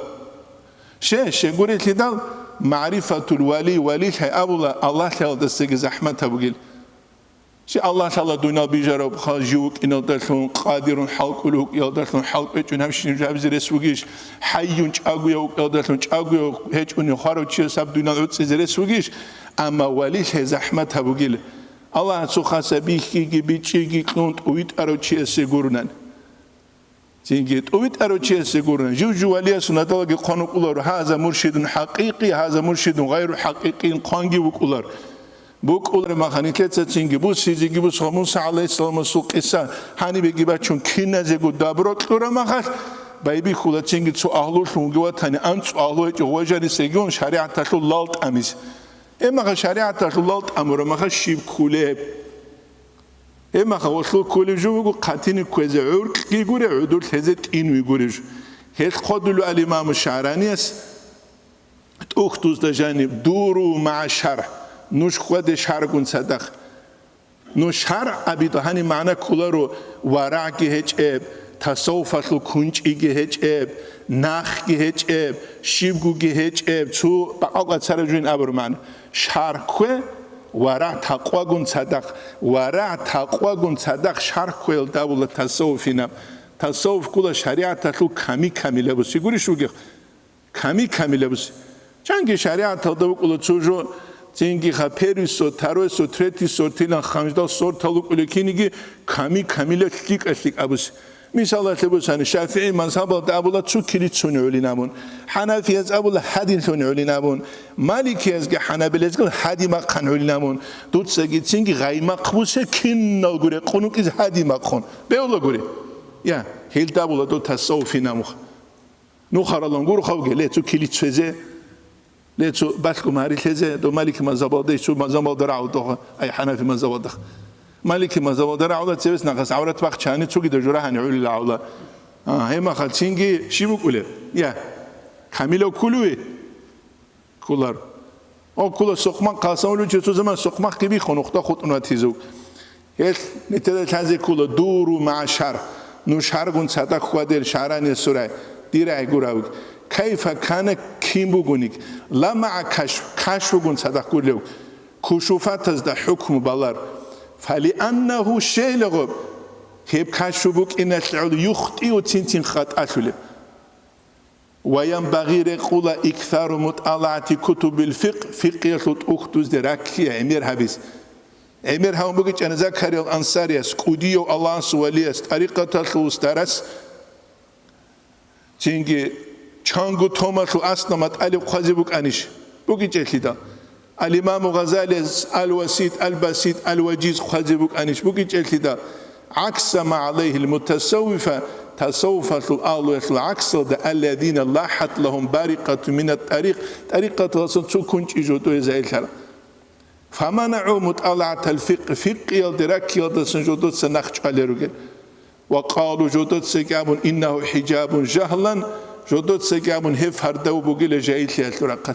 شيء قولت لي معرفة الولي ولي أبولا الله تعالى دستك زحمة بقول شيء الله تعالى دونا بيجرب خاجوك إن دلتون قادر حلق لوك يدلتون حلق بيجون همشين جابز رسوجيش حيون أقوى يوك يدلتون أقوى هيج أني خارج شيء سب دونا عدس رسوجيش أما ولي زحمة بقول الله سخاس بيخي بيجي كنت ويت أروج شيء سيجورنن تيجي أويت أروتشي سيقولون جو وليه سنتلاقي قانون كولر هذا مرشد حقيقي هذا مرشد غير حقيقي قانجي وكولر بوكولر ما خاني كذا تيجي بوس يجي بوس موسى عليه السلام سوق إسا هني بيجي بتشون كنا زيجو دابرو كولر ما خاش بايبي كولر تيجي تسو أهلو شونجوا تاني أنت أهلو جوجاري سيجون شريعة تلو لالت أميز إما خ شريعة تلو لالت أمر ما خش شيب كولر إما خوصل كل جو قاتين كوزع عرق يقول عدول هزت إن ويقولج هل قدلوا الإمام الشعراني تأخذ جانب دوروا مع الشرع نش خود شرع كن صدق نش شرع أبي تهاني معنا كلارو ورع كهج أب تصوف لو كنج إجهج أب نخ كهج أب شيبو كهج أب شو بعقد سرجين أبر معنا شرع كه ورع تقوى جن صدق ورع تقوى جن صدق شرح كل دولة تصوفنا تصوف كل شريعة تلو كمي لبوس يقولي شو جه كمي لبوس چنگی شریعت تلو كل تجو چنگی خبریسو تروسو ترتیسو تیلان خمسده سور تلو كل كینیگی كمي لشلیک ابوس مثال تبوسان شافعي مذهب دابولا شو كليت سنعلي نامون حنفي از أبولا حدين سنعلي نامون مالكي از حنبل از حدي ما قنعلي نامون دوت سجيت سنجي غاي ما قبوسه كن نقوله قنوك از حدي ما قن بيولا قولي يا هيل دابولا دوت تصوفي ناموخ نخار الله نقول خوجه لا شو كليت سوزه ليتو بالكم هاري لزه دو مالك ما زباده شو ما زباده راودو اي حنفي ما زباده مالك ما زباده راوده تسبس نقص عورت وقت شاني تشوكي دو جوره هني عول العوله هما خالتينجي شي بقوله يا كاميلو كلوي كولار او كولا سوقما قاسملو جتو زمان سوقما كبي خنوختا خطنا تيزو هل نتدا تازي كولا دورو مع شر نو شرغون صدق خودل شراني سوره ديره ايغوراو كيف كان كيمبوغونيك لما كشفون صدق كولو كشوفات از ده حكم بالار فلانه شيء لغب هب كشفوك ان العل يخطئ وتنتين خطأ وينبغي يقول اكثر مطالعه كتب الفقه فقه اختوز دراكي امير حبيس امير هم بوجي انا زكريا الانصاريس كوديو الله سواليس طريقه الخوسترس تينجي چانگو توماسو اسنمت الف خازبوك انيش بوجي جليدا الامام غزالي الوسيط البسيط الوجيز خازبوك انيش بوجي جليدا عكس ما عليه المتصوفه تصوف العكس الذين لاحت لهم بارقة من الطريق طريقة رسول كنت يجودوا زي الكلام فمنعوا مطالعة الفقه فقه يدرك يدرسن جودت سنخش على وقالوا جودت سجاب إنه حجاب جهلا جودت سجاب هف هردو بقول جايل الرقل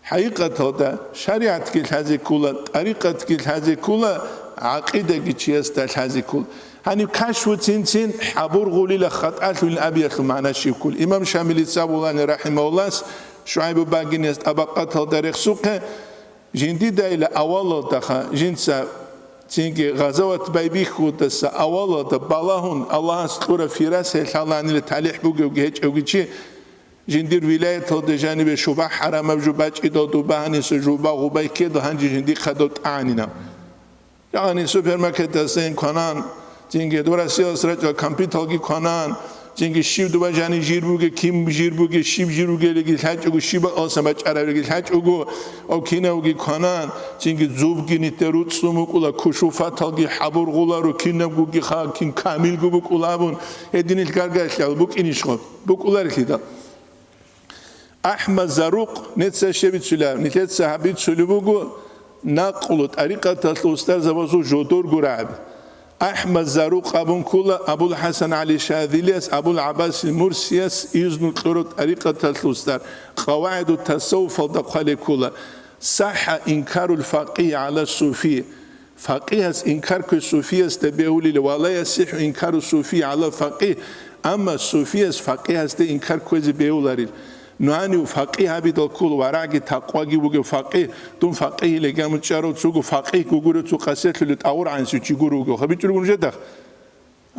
حقيقة هذا شريعة كل هذه كلها طريقة كل هذه كلها عقيدة كتير هذه كلها هني كشف تنتين حبور غولي لخط من الأبيات معنا شيء كل إمام شامل سابولان رحمه الله شعيب باقينيست أبقات الدريق سوقه جندي دايل أول دخا جنسا تيجي غزوة بيبي خودس أول دبالهون الله سطور في رأسه الله عن التعليق بوجي وجهج وجهي جندي الولاية هذا جانب شوبا حرام وجوباج إذا دوباني سجوبا غوباي كده هنجي جندي خدوت عنينا يعني سوبر ماركت دستين كنان جنگی دورا سیاست را کامپیوتر کنان جنگی شیب دو بجانی جیربوگه کیم جیربوگه شیب جیربوگه لگی حج او شیب آسمت عربی لگی حج او کینه اوگی کنان جنگی زوبگی نیتروت سومک اولا کشوفات هاگی حبور غولا رو کینه اوگی خا کین کامل گوبک اولا بون هدینیل کارگاش یال بوک اینیش خود بوک اولا رکیدا أحمد زروق نتسا شبيت سلام نتسا حبيت سلوبوغو نقلت طريقة الأستاذ زبازو جودور قراب أحمد زروق أبو كولا أبو الحسن علي شاذليس أبو العباس المرسيس يزن قرط طريقة الأستاذ قواعد التصوف الدقالي كولا صح إنكار الفقيه على الصوفية فقيه إنكار الصوفية استبيهولي ولا يصح إنكار الصوفية على الفقيه أما الصوفية فقيه إنكار كوزي بيهولاري نواني فقيه بيدل كل وراجي تقواجي وجو فقيه دون فقيه لجام تشارو تسوق فقيه كوجورو تقاسيت للتأور عن سوتشي جورو خبيتشلو نجده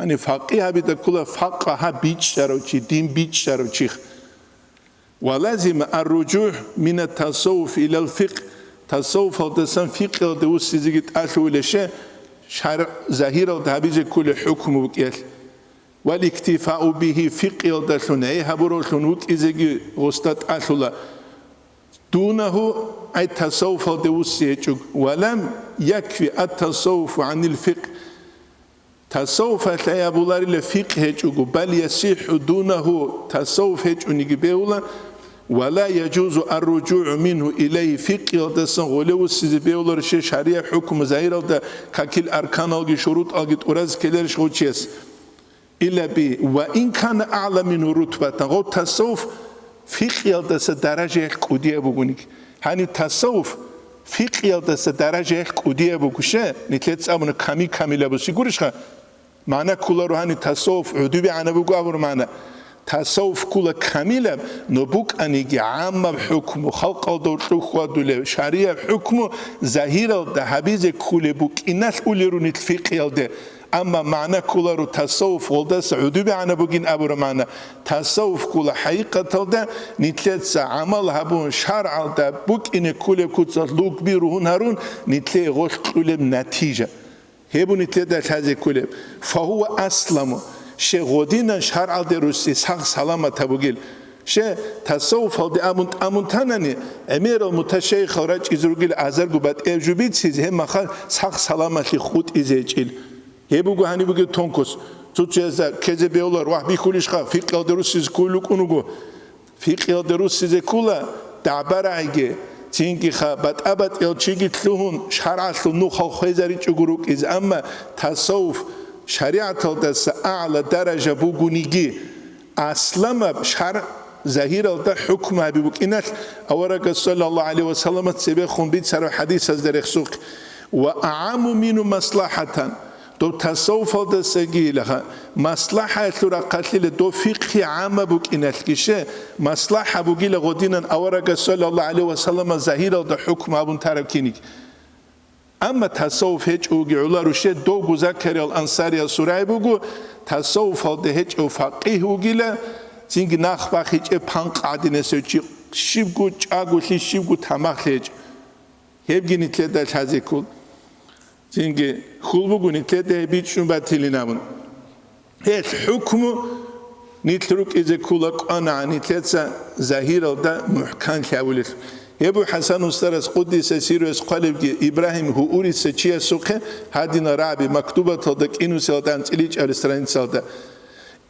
أنا فقيه بيدل كل فقه بيتش شارو تشي دين بيتش شارو تشيخ ولازم الرجوع من التصوف إلى الفقه تصوف الدسم فقه دوس زيجت أشوا لشيء شرع ظاهر الدهبيج كل حكم وكيل والاكتفاء به فقه الدشوني هبروشونوك إزاي غستات أشولا دونه التصوف الدوس يجوك ولم يكفي التصوف عن الفقه تصوف لا يبولار الفقه يجوك بل يصح دونه تصوف يجوني بيولا ولا يجوز الرجوع منه إليه فقه الدسن غلو سيبيولار شريعة حكم ظاهر الد ككل أركان الجي شروط الجي تورز كلرش غوتشيس إلا بي وإن كان أعلى منه رتبة غو تصوف فقه الدس درجة قدية بقولك هني تصوف فقه الدس درجة قدية بقولشه نتلت أمون كامي لبسي قولش معنى كل روحاني تصوف عدوبي أنا بقول معنى تصوف كل كامل نبوك أنيجي عام بحكم خلق الدور خود شريعة بحكم ظاهر الذهبيز كل بوك الناس أوليرون الفقه الده أما معنى كل رو تصوف والده سعودي أنا بقين أبو رمانة تصوف كل حقيقة الده نتلت عمل هبون شرع الده بوك إن كل كتر لوك بيرون هرون نتلت غش كل نتيجة هبون نتلت هذا كل فهو أسلم شيء غودينا شرع الدروسي ساق سلامة تبوغيل شيء تصوف هذا أمون تانني أمير المتشيخ خرج إزروغيل أزر قبات إجوبيت سيز هم مخال ساق سلامة لخود إزيجيل يبوغو هني بوغي تونكوس توتشيزا كذا بيولار واحد بيخوليش خا فقه الدروسي كله كونوغو فقه الدروسي كله دعبرعجي تينكي خا بتأبت يلشيجي تلوهن شرع تلنو خلخيزاري تجروك إز أما تصوف شريعة الدس أعلى درجة بوجونيجي أسلم بشرع ظاهر الدا حكم أبيبك إنك أورك صلى الله عليه وسلم تسبخون بيت سر حديث از درخسوق وأعم منه مصلحة دو تصوف الدس جيلها مصلحة ترى قتل دو فقه عام بوك إنك كشه مصلحة بوجيل غدينا أورك صلى الله عليه وسلم ظاهر الدا حكم أبون تركينك أما تصوف هيج أوجي علا روشه دو جزاكر الأنصاري سورة بوجو تصوف الدا هيج أو فقيه وجيله تينك نخبخ هيج بانق عدين سوتشي شيبجو تشاجو لي شيبجو تماخ هيج هيبجي نتلدا الحزي كول تينك خلبجو نتلدا بيتشون باتيلينامون هيج حكم نتلوك إذا كولك أنا نتلدا ظاهر الدا محكم كاولر يبو حسن استرس قدس سيروس قلب إبراهيم هو أوريس تشيا سوقه هادينا رابي مكتوبة تدك إنو سلطان تليج أرسترين سلطة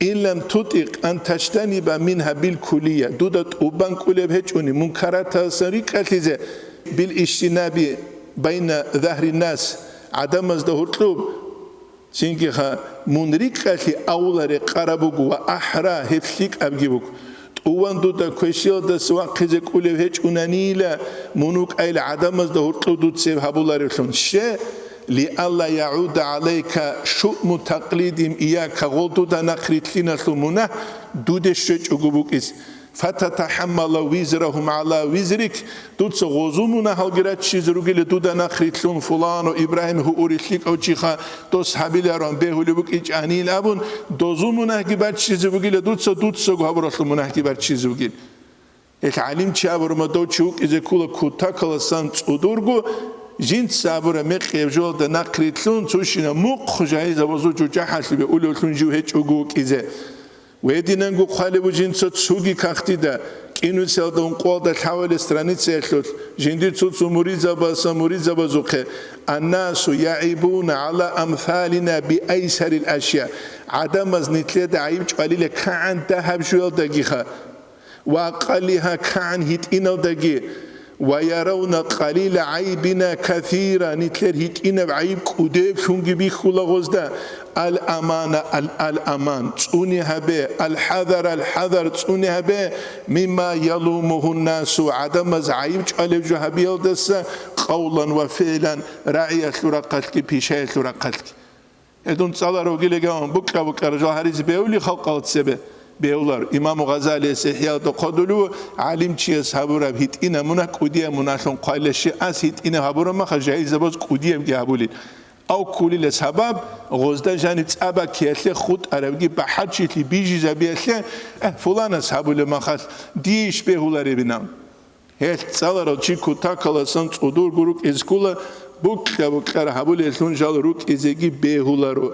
إن لم تطيق أن تجتنب منها بالكلية دودت أوبان كلية بهجوني منكرات سريكة بالاجتناب بين ظهر الناس عدم الظهور سينكها منريكة أولى قربوك وأحرى هفليك أبجيبوك وان دودا كويشيل دا سواء قزك أولي هيج أنانيلا منوك أيل عدم الظهور دود سيب هبولا رسون شيء لألا يعود عليك شؤم تقليدهم إياك غلطودا نقريت لنا ثمونه دود الشيء أقبوك إس فتتحمل وزرهم على وزرك دود سغوزومنا هالجرات شيزروجي لدودا نقريت لون فلان وإبراهيم هو أوريشليك أو شيخا دوس حبيلارون بهولبوك إيج أنيل أبون دوزومنا هجبات شيزروجي لدود سغوهبرسلمنا هجبات شيزروجي العلم شابر ما دو شوك إذا كل كوتاكل سانت أدورجو جنت سابورا مقيب جول دا نقريتلون توشينا مق جايزة وزوجو جاحش بيقولوا جو هيج أقوك إذا ويدينا نقول خالبو جنت تسوقي كاختي دا كينو سيادون قوال دا تحاول استرانيت سيخلوت جندي تسو مريزة بزوقه الناس يعيبون على أمثالنا بأيسر الأشياء عدم أزنيتلي دا عيب جوالي كان دهب جوال داقيخا وأقلها كان هيتينو داقي ويرون قليل عيبنا كثيرا نتلر هيتينا بعيب كوديب شونجي بيخولا غزدا الأمان تسوني هبه الحذر تسوني هبه مما يلومه الناس عدم عيب جعلب جهبيل دسا قولا وفعلا رعية لرقتك بيشاية لرقتك ادون تصالر وقيل قام بكرة رجال هريز بيولي خلق سبه بيولار إمام غزالي سحيا تقدلو علم چیز هبورا هیت اینا منک کودیه مناشون قایلش از هیت اینا هبورا ما خجایز باز کودیه میگه هبولی او کولی لسبب غزده جانت ابا کیله خود عربی به حجی بیجی زبیله فلان از هبول ما خاص دیش به هولاری بینم هیچ سالارو چی کوتاکلا سنت ادور گروک اسکولا بوکر هبول اسونجال روک ازگی به هولارو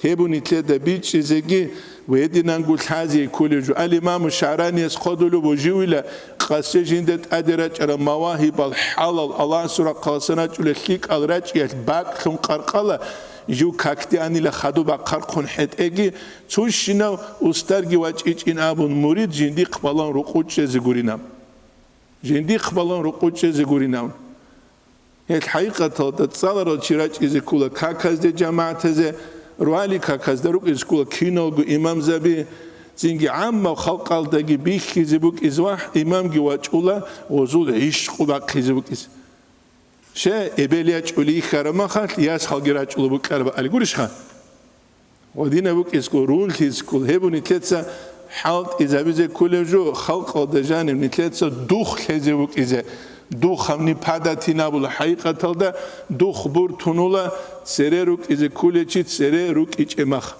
هبونیته دبیچ ازگی ويدنا نقول هذه كل الإمام الشعراني يسخدلو بوجيولا قصة جندت أدرج على مواهب الحلال الله سورة قاسنا جل خيك الرج يتباك خم قرقلا جو كاكتياني لخدو بقرقون حد أجي توشينا أسترجي وجه إن أبون مريد جندي قبلان رقوش زغورينام جندي قبلان رقوش زغورينام هي الحقيقة تتصالر الشراج إذا كل كاكاز دي جماعة زي روالي كاكاز دروك إسكول كينوغو إمام زبي زينجي عام وخلق الدقي بيخي زبوك إزواح إمام جواجولا وزول عشقو باقي زبوك إز شا إبالياج أولي خارما خات ياس خلقي راجولو بوك أربا ألقورش خان ودينا بوك إسكول رول تيسكول هبو نتلتسا حالت إذا بيزي كل جو خلق الدجانب نتلتسا دوخ لزي بوك إزا دوخ همني پاداتی نبود حقیقت تلده دوخ بور تونولا سره روک از کولی چیت سره روک ایچ امخ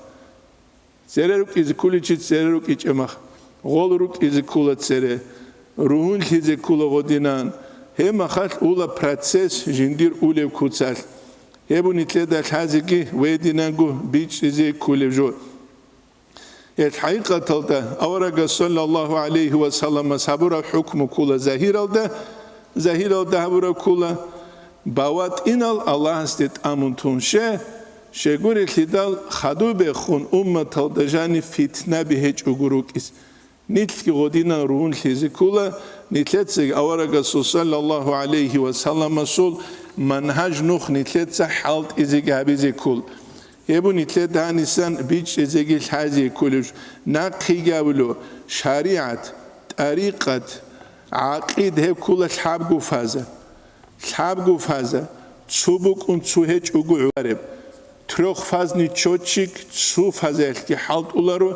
سره روک از کولی چیت سره روک ایچ امخ غول روک از کولت سره روحون از کولا غدینان هم خال اولا پروسس جندیر اولی کوتسال هبونی تلده هزگی ویدینانگو بیچ از کولی جو الحقیقت تلده اورا صلی الله علیه و سلم صبر حکم کولا ظاهر الده ظاهر الدهور كله باوت إنال الله استد أمنتون شجور الخدال خدو بخون تلدجاني فتنة بهج أجروك إس نيت كي غدينا رون خزي كله نتلتسك أورا صلى الله عليه وسلم سول منهج نخ نتلتسك حالت إزيك هبزي كل يبو نتلت هانسان بيج إزيك الحازي كلش ناقي قابلو شريعة طريقة عقيد هب كل الحاب قفازة تسوبك تسوهج أقو عرب تروخ فازني تشوتشيك تسو فازلك حالت أولارو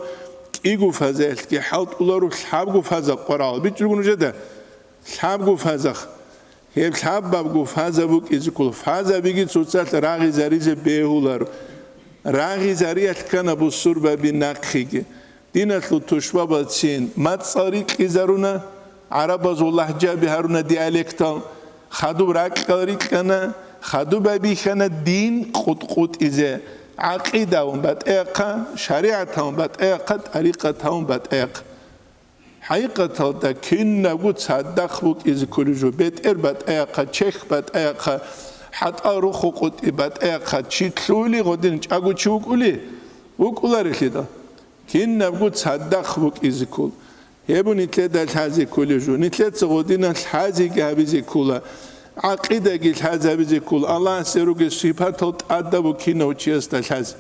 إيجو فازلك حالت أولارو الحاب قفازة قرال بيترغنو جدا الحاب قفازة هي الحاب باب قفازة بوك إزكول فازة بيجي تسوتسات راغي زاريز بيهولارو راغي زاريات كان بصور بابي ناقخيجي دينت لو تشبه باتسين ما تصاريك إزارونا عرب الله جابي هارونا ديالكتال خادو راك قريك كنا خادو بابي كنا دين قط إزا عقيدة باتأقة شريعة باتأقة طريقة باتأقة حقيقة دا كنا قد صدق بوك إز كل جو بيت باتأقة تشيخ باتأقة حتى روخو قد باتأقة تشيتلولي غدين تشاقو تشوكولي وكولاري كده كنا قد صدق بوك إز كل يبو نتلت الحازي كل جو نتلت صغودين الحازي جابزي كله عقيدة الحازي بزي كل الله سيروك صفات الأدب كنا وتشيست الحازي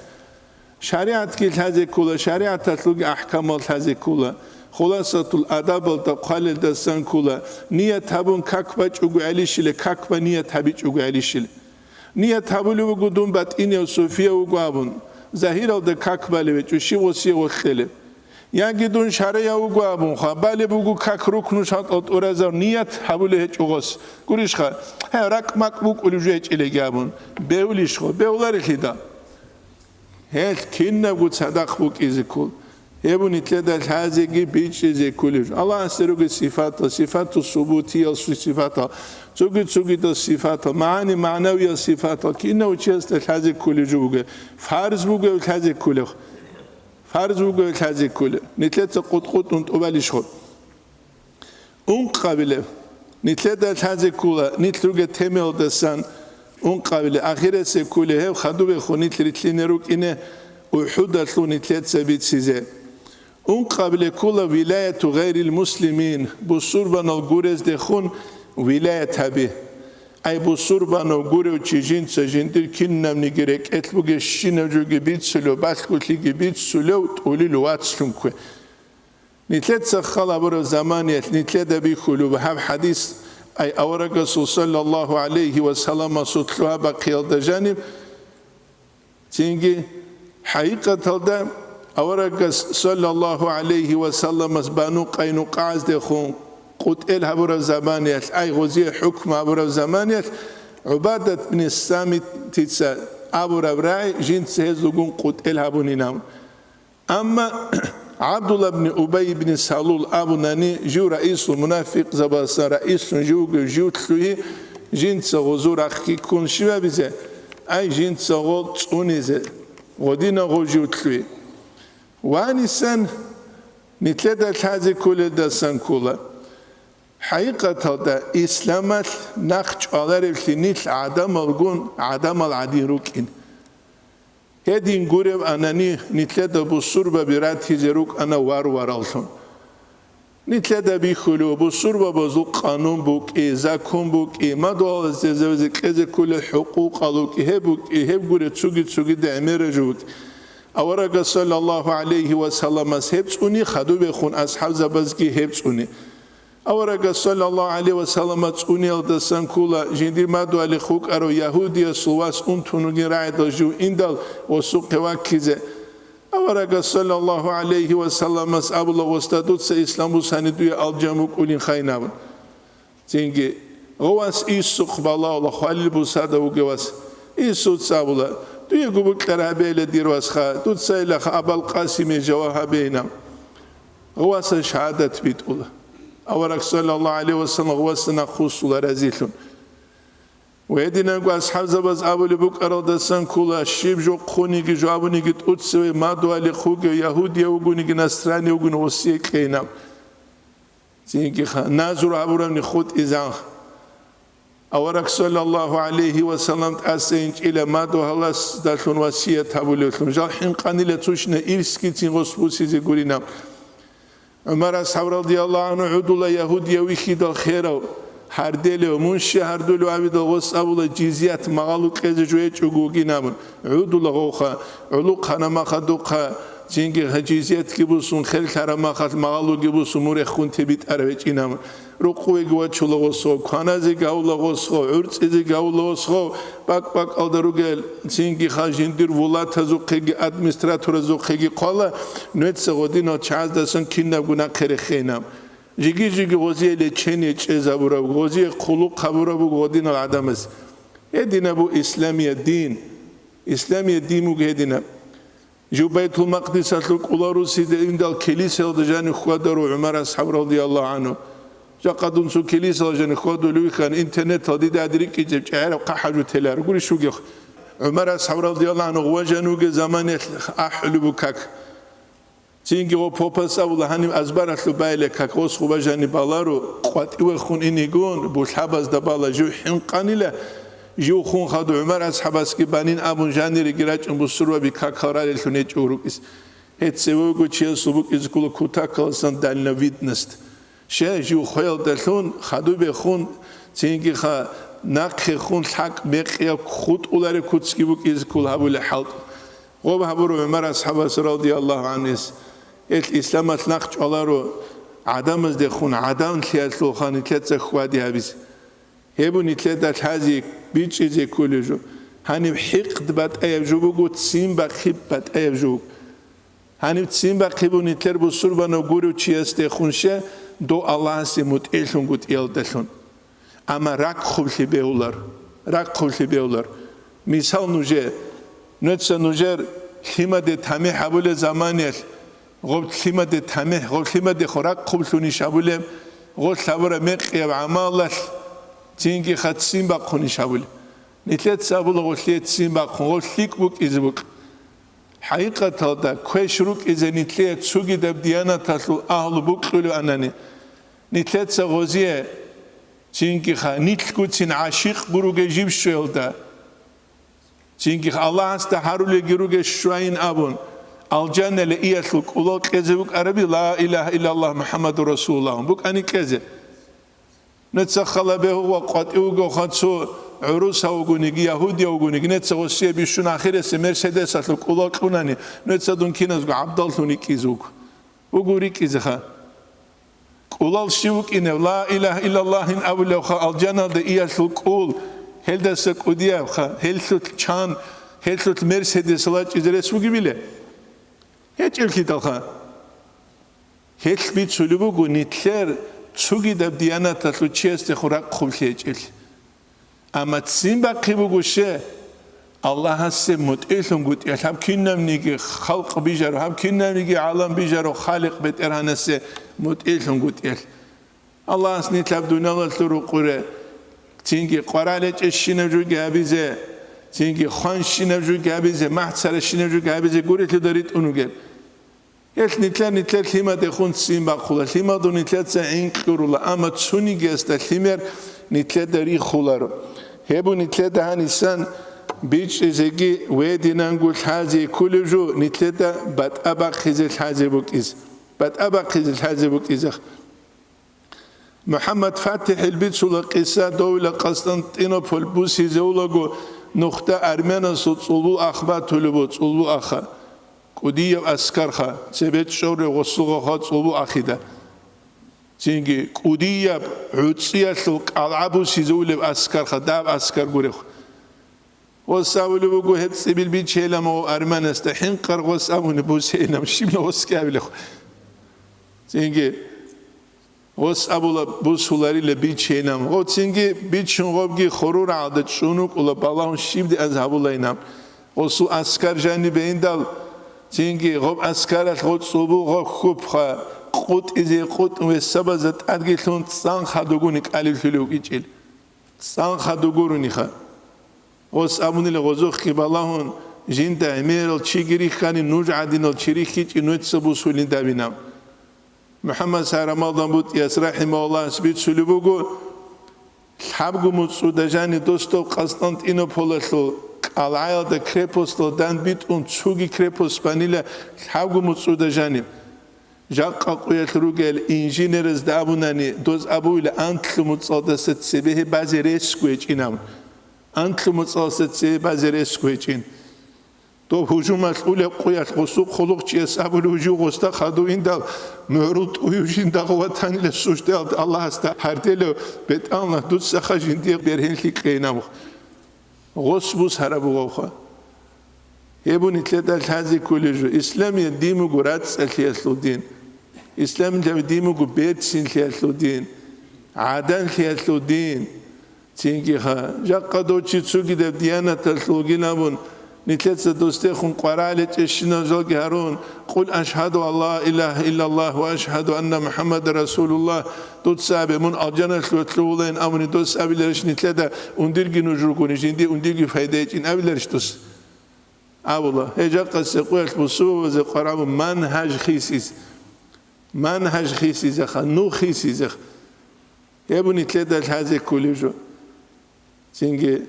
شريعة الحازي كله شريعة تطلق أحكام الحازي كله خلاصة الأدب التقال الدسان كله نية هبون كاكبا تشوغو عليشيل كاكبا نية هبي تشوغو عليشيل نية هبولو وقدون بات إنيا وصوفيا وقابون ظاهر الد كاكبا لبتوشي وصي وخلي يجدون شريعة وقابون خا بالي بقول كاكروك نشاط أورازر نية حبله هجوس قوليش خا هراك مكبوك ولجوج إلى جابون بيوليش خا بيولار الهدا هل كنا قد صدق بوك إزكول يبون يتلاد الحازقي بيج إزكولج الله أستروج صفات الثبوتية صفات توجد الصفات معاني معنوية صفات كنا وتشست الحازق كولج بوجه فارس بوجه الحازق كولج فارز وقول هذه كله نتلت قط ونتقبلش خود قبله نتلت هذه كله نتلوج تمل دسان قبله آخر سكوله هو خدو بخو نتلت لنروك إنه وحدة لو نتلت سبيت سيزه قبله كله ولاية غير المسلمين بصور بنالجورز دخون ولاية هبه أي بصور بنالجور وتشجين سجندر كنا منيجرك أتلوج الشين وجوج بيت سلو بس كل بيت سلو تقولي لوات سلمكوا نتلت سخلا برا زمانية نتلت بيخلو بهم حديث أي أورق صلى الله عليه وسلم صوتلها بقيل دجانب تيجي حقيقة هذا أورق صلى الله عليه وسلم بانو قينقاع دخون قتل هبر زمانية أي غزية حكم هبر زمانية عبادة بن السامي تتسا أبو ربراي جنس هزوجون قتل هبونينام أما عبد الله بن أبي بن سلول أبو ناني جو رئيس المنافق زباس رئيس جو تلوه جنس غزور أخي كون شباب زه أي جنس غول تونيزه ودينا غول جو تلوه وانسان نتلدت هذه كل دسان كله حقيقة هذا إسلامات نخش على رفلينيت عدم الجون عدم العديروكين هذين قرب أنني نتلد بصورة برات هزروك أنا وارالتون نتلد بيخلو بصورة بزوق قانون بوك زكون بوك ما دول زوجك إذا كل الحقوق علوك هب قرب تسوقي دعمير جوك أورق صلى الله عليه وسلم هبتوني خدو بخون أصحاب زبزكي هبتوني أورق صلى الله عليه وسلم توني الدسان كولا جندير مادو على خوك أرو يهودية سواس أنتوني راعد جو إندال وسوق واكيزة أورق صلى الله عليه وسلم أبو الله واستدود سإسلام وساندوية الجموك أولين خايناون تنجي غواس إيسوق بالله الله خالي بوسادة وقواس إيسوق سابولا دوی گوبک ترابیل دیروز خا دود سایل خا ابل قاسم جواها بینم غواس شهادت بیت الله أورك صلى الله عليه وسلم غواسنا خصوصا رزيلون ويدنا نقول أصحاب زبز أول بوك أراد السن كلا شيب جو خوني كي جوابني كي تقصي ما دوالي خوك يهودي وقوني كي نصراني وقوني وسيك كينام زين خا نازور عبورني خود إزان أورك صلى الله عليه وسلم تأسينك إلى ما دو هلاس داشون وسية تابولتون جال حين قانيلة توشنا إرسكي تين غصبوسي زي قولينا عمر أصحاب رضي الله عنه عدول يهودية ويخيد الخير هردله منشي هردله عبد الغص أول جزيات مغلوق كذا جوية جوجي نامن عدول غوخا علوق هنا ما خدوقها جنگی هجیزیت کی بوسون خیلی کارما خات مغلوقی بوسون مور خون تبیت عربیت اینام رقوی گوات چلوسو کانازی گاولوسو عرضی گاولوسو بak aldarugel جنگی خاجندیر ولات هزوقی ادمنستراتور هزوقی قالا نوت سعودی چاز دستن کینم گنا کره خینم جیگی غوزی لچنی چزابورا غوزی خلق خبورا بو غودین العدمس یدینا بو اسلامی دین مگهدینا جو بيت المقدس أتلوك أولاروسي عند الكنيسة ودجاني خوادرو عمر أصحاب رضي الله عنه جا قدون سو كنيسة ودجاني خوادرو لوي كان إنترنت هدي دادريك يجب جعير وقحاجو تلار قولي شو جيخ عمر أصحاب رضي الله عنه وجانوك زمان أحلو بكاك تينجي وبوبس أولا هنم أزبار أتلو بايلكاك وصخو بجاني بالارو قوات إوخون إنيقون بوشحابز دبالا جو حنقاني له جو خون خادو عمر أصحابس كي بانين أبون جاني رجراج بسروا بكاكارا للثنيج أوروبيس هت سووا كتير سبوك إزكول كوتا كلسان دالنا ويدنست شيء جو خيال دلون خادو بخون تينكي خا ناق خون حق مقيا خود أولار كتسكي بوك إزكول هابول حال غوب هابورو عمر أصحابس رضي الله عنه الإسلام أتناقش علارو عدم از دخون عدم تياتلو خاني تياتس خوادي هابيس هبو نتلات هذه بيج إزاي كل جو هني حقد بات أيجو بقول تسيم بخيب بات أيجو هني تسيم بخيبو نتلر بسربا نقولو تياست خونشة دو الله سموت إلهم قط يلدلون أما رك خبلي بيولار مثال نوجه نتس نوجر خيمة تامه حبول زمانيل غب خيمة تامه غب خيمة خراق خبلوني شابولم غب ثابر مقيا عمالش تينكي خات سيمبا خوني شابول نتلت سابول غوشليت سيمبا خون غوشليك بوك إزبوك حقيقة هذا كويشروك إذا نتلت سوقي دب ديانا تسلو أهل بوك قلو أناني نتلت سغوزيه تينكي خا نتلكو تين عاشق بروك جيب شويل دا تينكي خا الله استحارو لجروك شوين أبون الجنة لإياتلوك أولوك إزبوك عربي لا إله إلا الله محمد رسول الله بوك أني كذا نتسخل به وقت يوجو خدسو عروس هوجونيجي يهودي هوجونيجي نتسوسيه بيشون آخر مرسيدس أتلوك أولاك كوناني نتسدون كينز عبد الله نيكيزوك وجوريك إزخا أولال شيوك إنه لا إله إلا الله إن أول خا الجنة دئياتلوك أول هل دسك أوديا خا هل ثوت شان هل ثوت مرسيدس لاج إزرس وجبيله هيك الكتاب خا هيك بيت سلوبو نتلر تسوقي دب ديانا تطلو تشيست خراق خلشيجل أما تسيمبا قيبوغوشي الله هسه متئلهم قد يلهم كنم نيجي خلق بيجارو هم كنم نيجي عالم بيجارو خالق بيت إرهانسه متئلهم قد يل الله هسني تلابدونا للترو قرى تينجي قرالج الشنجو جابيزه تينجي خان شنجو جابيزه محسر شنجو جابيزه قريت لداريت أنوجل نتلر ثيمة دخون سيمبا خلا ثيمة دو نتلر سعين كرولا أما تسوني جست ثيمر نتلر داري خلارو هبو نتلر دهان إنسان بيج إزاجي ويدنا نقول حازي كل جو نتلر بات أبا خزل حازي بوك إز بات أبا خزل حازي بوك إزخ محمد فاتح البيت سولا قصة دولة قسطنطينوبل بوسي زولغو نقطة أرمينا صلو أخبار تلبوت صلو أخا كودية أسكار خا سبت شور وصلوا خا صلو أخيدا تيجي كودية عطسية سلك ألعابو سيزول أسكار خا داب أسكار غوريخ وساولو بقول هب سبيل بيتشيلا مو أرمان استحين قر وسامو نبوسينا مش من وسكابله تيجي وسابولا بوسولاري لبيتشينا و تيجي بيتشون غوبجي خرور عادت شونوك ولا بالله شيبد أذهبوا لينام وسو أسكار جاني بيندال تيجي غوب أسكارات غوت صوبو غوب خوب خا قوت إذا قوت وسبزت أدقيتون تسان خدوجونك على الفلوك يجيل تسان خدوجوني خا وسأموني لغزوخ كبالهون جندا أمير الشجري خاني نوج عدين الشريكي إنوت سبو سولين دابينام محمد سارم الله بود يسرح ما الله سبيت سلوبوجو حبقو متصودجاني دوستو قسطنطينوبولسو العيال ده كريبوس لو دان بيت تسوقي كريبوس بانيلا حبقو متصودجاني جاقا قويت روغل انجينيرز دابوناني دوز ابويل انتل متصادست سبه بازي ريسكويج انام انتل متصادست سبه بازي ريسكويج ان تو هجومات اولى قويت قصوق خلق چيس ابو هجو غستا خدو اندال مهروت ويوجين دغوتان لسوشتال الله استا هردلو بيت الله دوز سخاجين دي برهنلي قينامو غصبوس هربوغوخا يبون تلاتة هذه كل إسلام ديمو قرات الثلاثين إسلام ديمو قبيت سين الثلاثين عادان الثلاثين تينكيها جاقدو تشيتسوكي دب ديانة الثلاثين أبون نتلات دوستيخون قرالة الشنا زوجي هارون قل أشهد الله إله إلا الله وأشهد أن محمد رسول الله دوت سابي من أرجانا الثلاثين أمون دوت سابي لرش نتلات اندرغي نجرقوني جندي اندرغي فايدة أبي لرش دوست أولا هجا قصة قويت بصوب وزي قرام منهج خيسي زخ نو خيسي زخ يبوني تلدى هذه كل جو تنجي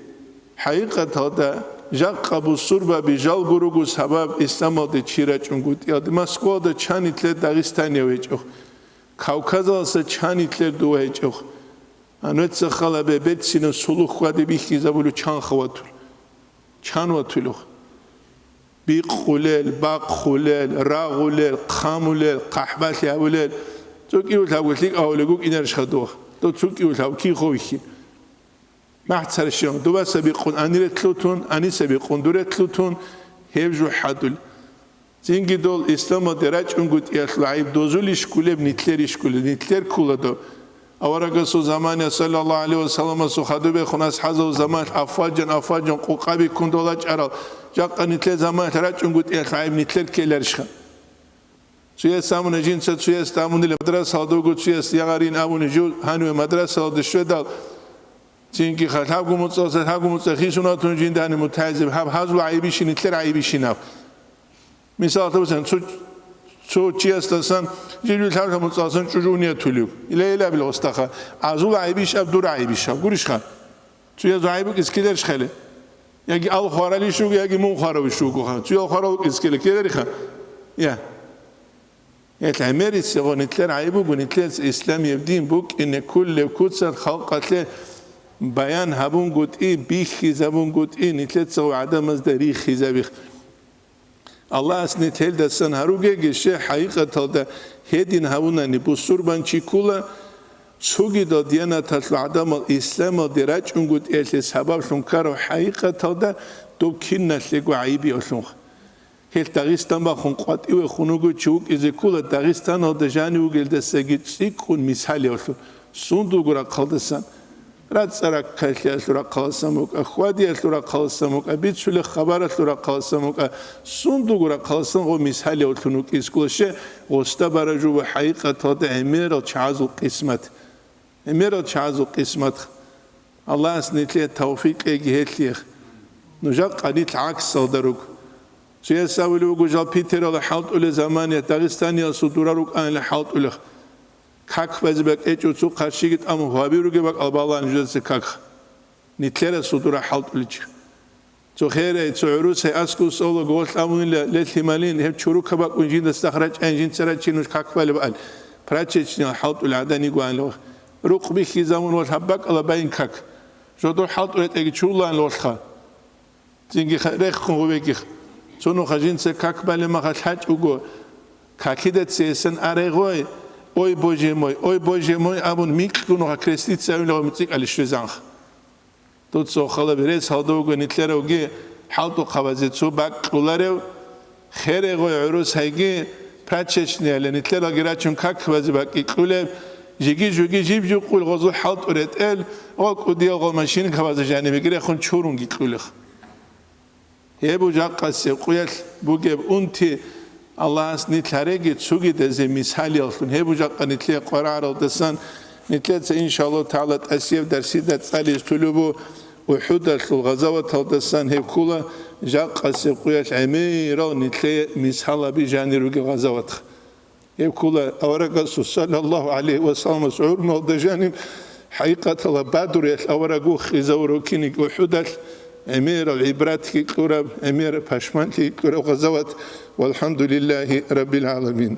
حقيقة هذا جاق أبو الصربة بجال غروغو سبب إسلام ده چيرا چونگوت ياد مسكو ده چاني تلد داغستانيا ويجوخ كاوكازا سا چاني تلد دو ويجوخ أنوت سخلا ببت سينو سلوخ خواده بيخي زبولو چان خواتول چان واتولوخ بيق خلال باق خلال را خلال قام خلال قحبات يا ولال توكيو تاوتليك أولجوك إنرش خدوه تو توكيو تاو كي خويكي ما حد شيء دو بس بيقون أني رتلوتون أني سبيقون دو رتلوتون هيفجو حدول زينجي دول إسلام دراج أنقول يطلعيب دوزوليش كله بنتلريش كله نتلر كله دو أورا سو زمان صلى الله عليه وسلم سو خدو بخناس حزو زمان أفاجن قوقابي كندولاج أرال جاق نتلر زمان تراج أنقول يطلعيب نتلر كيلرشخ سوية سامون جين سات سوية استامون المدرسة هادوغو سوية سيارين أبون جو هانو مدرسة هادشوا دال تينكي خاتابو متصل هاغو متصخيسونا تونجين داني متحزب هاب هازو عيبيشي نتلر عيبيشي ناب مثال تبسن سو چيستسن جيلو تاو متصلن چجونيه توليو إلا بالغستخه ازو عيبيش ابدور عيبيش غوريش خان سوية زعيبك اسكيلرش خله ياغي ال خورالي شو ياغي مون خورو شو خان سوية خورو اسكيل كيلري خان يا يتعمري سيغون نتلر عيبو ونتلر اسلام يبدين بوك ان كل كوتسن خلقت بيان هبون قد إيه بيخي زبون قد إيه نتلت سو عدم از دريخي زبيخ الله أسنت هل دستن هروجه جشه حقيقة هذا هدين هونا نبصور بانشي كولا سوغي دا ديانا تطلع عدم الإسلام دراج قد إيه لسبب شنكر حقيقة هذا دو كنا تلقوا عيبي أشلون هل داغستان بخون قط إيه خونوجو تشوك إذا كولا داغستان هذا جاني وقل دستجد سيكون مثالي أشلون صندوق رقالدسان رات سرك كاشيا سرك خالصمك أخواتي سرك خالصمك أبيت شل خبر سرك خالصمك صندوق سرك خالصم ومثال يوتنوك إسكولش واستبرجوا بحقيقة هذا أمير الشعز القسمت أمير الشعز القسمت الله أسنتلي التوفيق إجهتليه نجاق قديت عكس صدرك شيء سويلو جال بيتر على حالت أول زمان داغستانيا صدورك أن لحالت أول كاك بزبك إيش وسوق خارجيت أمو هابيروجي بق البالان جلسة كاك نتلرى صدور حالت أولج تو خير تو عروس أسكوس أول قولت أمون للثمانين هم شروك بق ونجين استخرج إنجين سرتشينوش كاك بالي بقال براتشيني حالت العداني قوان له روق بيخي زمان والحبك على بين كاك جدول حالت أولت أجي شولان لوشخا تيجي ريخ خوبيكي سونو خجين سكاك بالي ما خشحج وجو كاكيدت سيسن أريغوي Ой Боже мой, абон микку но крестит савило митик алишвезанх. Тут со хала берес халдого нитлероге халто хавазецу бак уларев херего урус хайге прачечне але нитлероге рачун как хавазе бак икуле жиги жиб жукул гозу халт урет эл ок удио го машин хавазе жане бегире хон чурун гикулех. Ебу жаккасе куял бугеб унти الله نتلارجي تسوقي ده مثالي أصلاً هي بوجاق نتلي قرار ودسان نتلي إن شاء الله تعالى أسيف درسي ده تسالي تلوبو وحدة الغزوة ودسان هي كولا جاق أسيقويش عميرة نتلي مثالا بجاني رجع غزوة هي كولا أورق صلى الله عليه وسلم سعورنا ودجاني حقيقة الله بدر أورقو خزورو كيني وحدة أمير العبرات كي كورب أمير باشمان كي كورب غزوة والحمد لله رب العالمين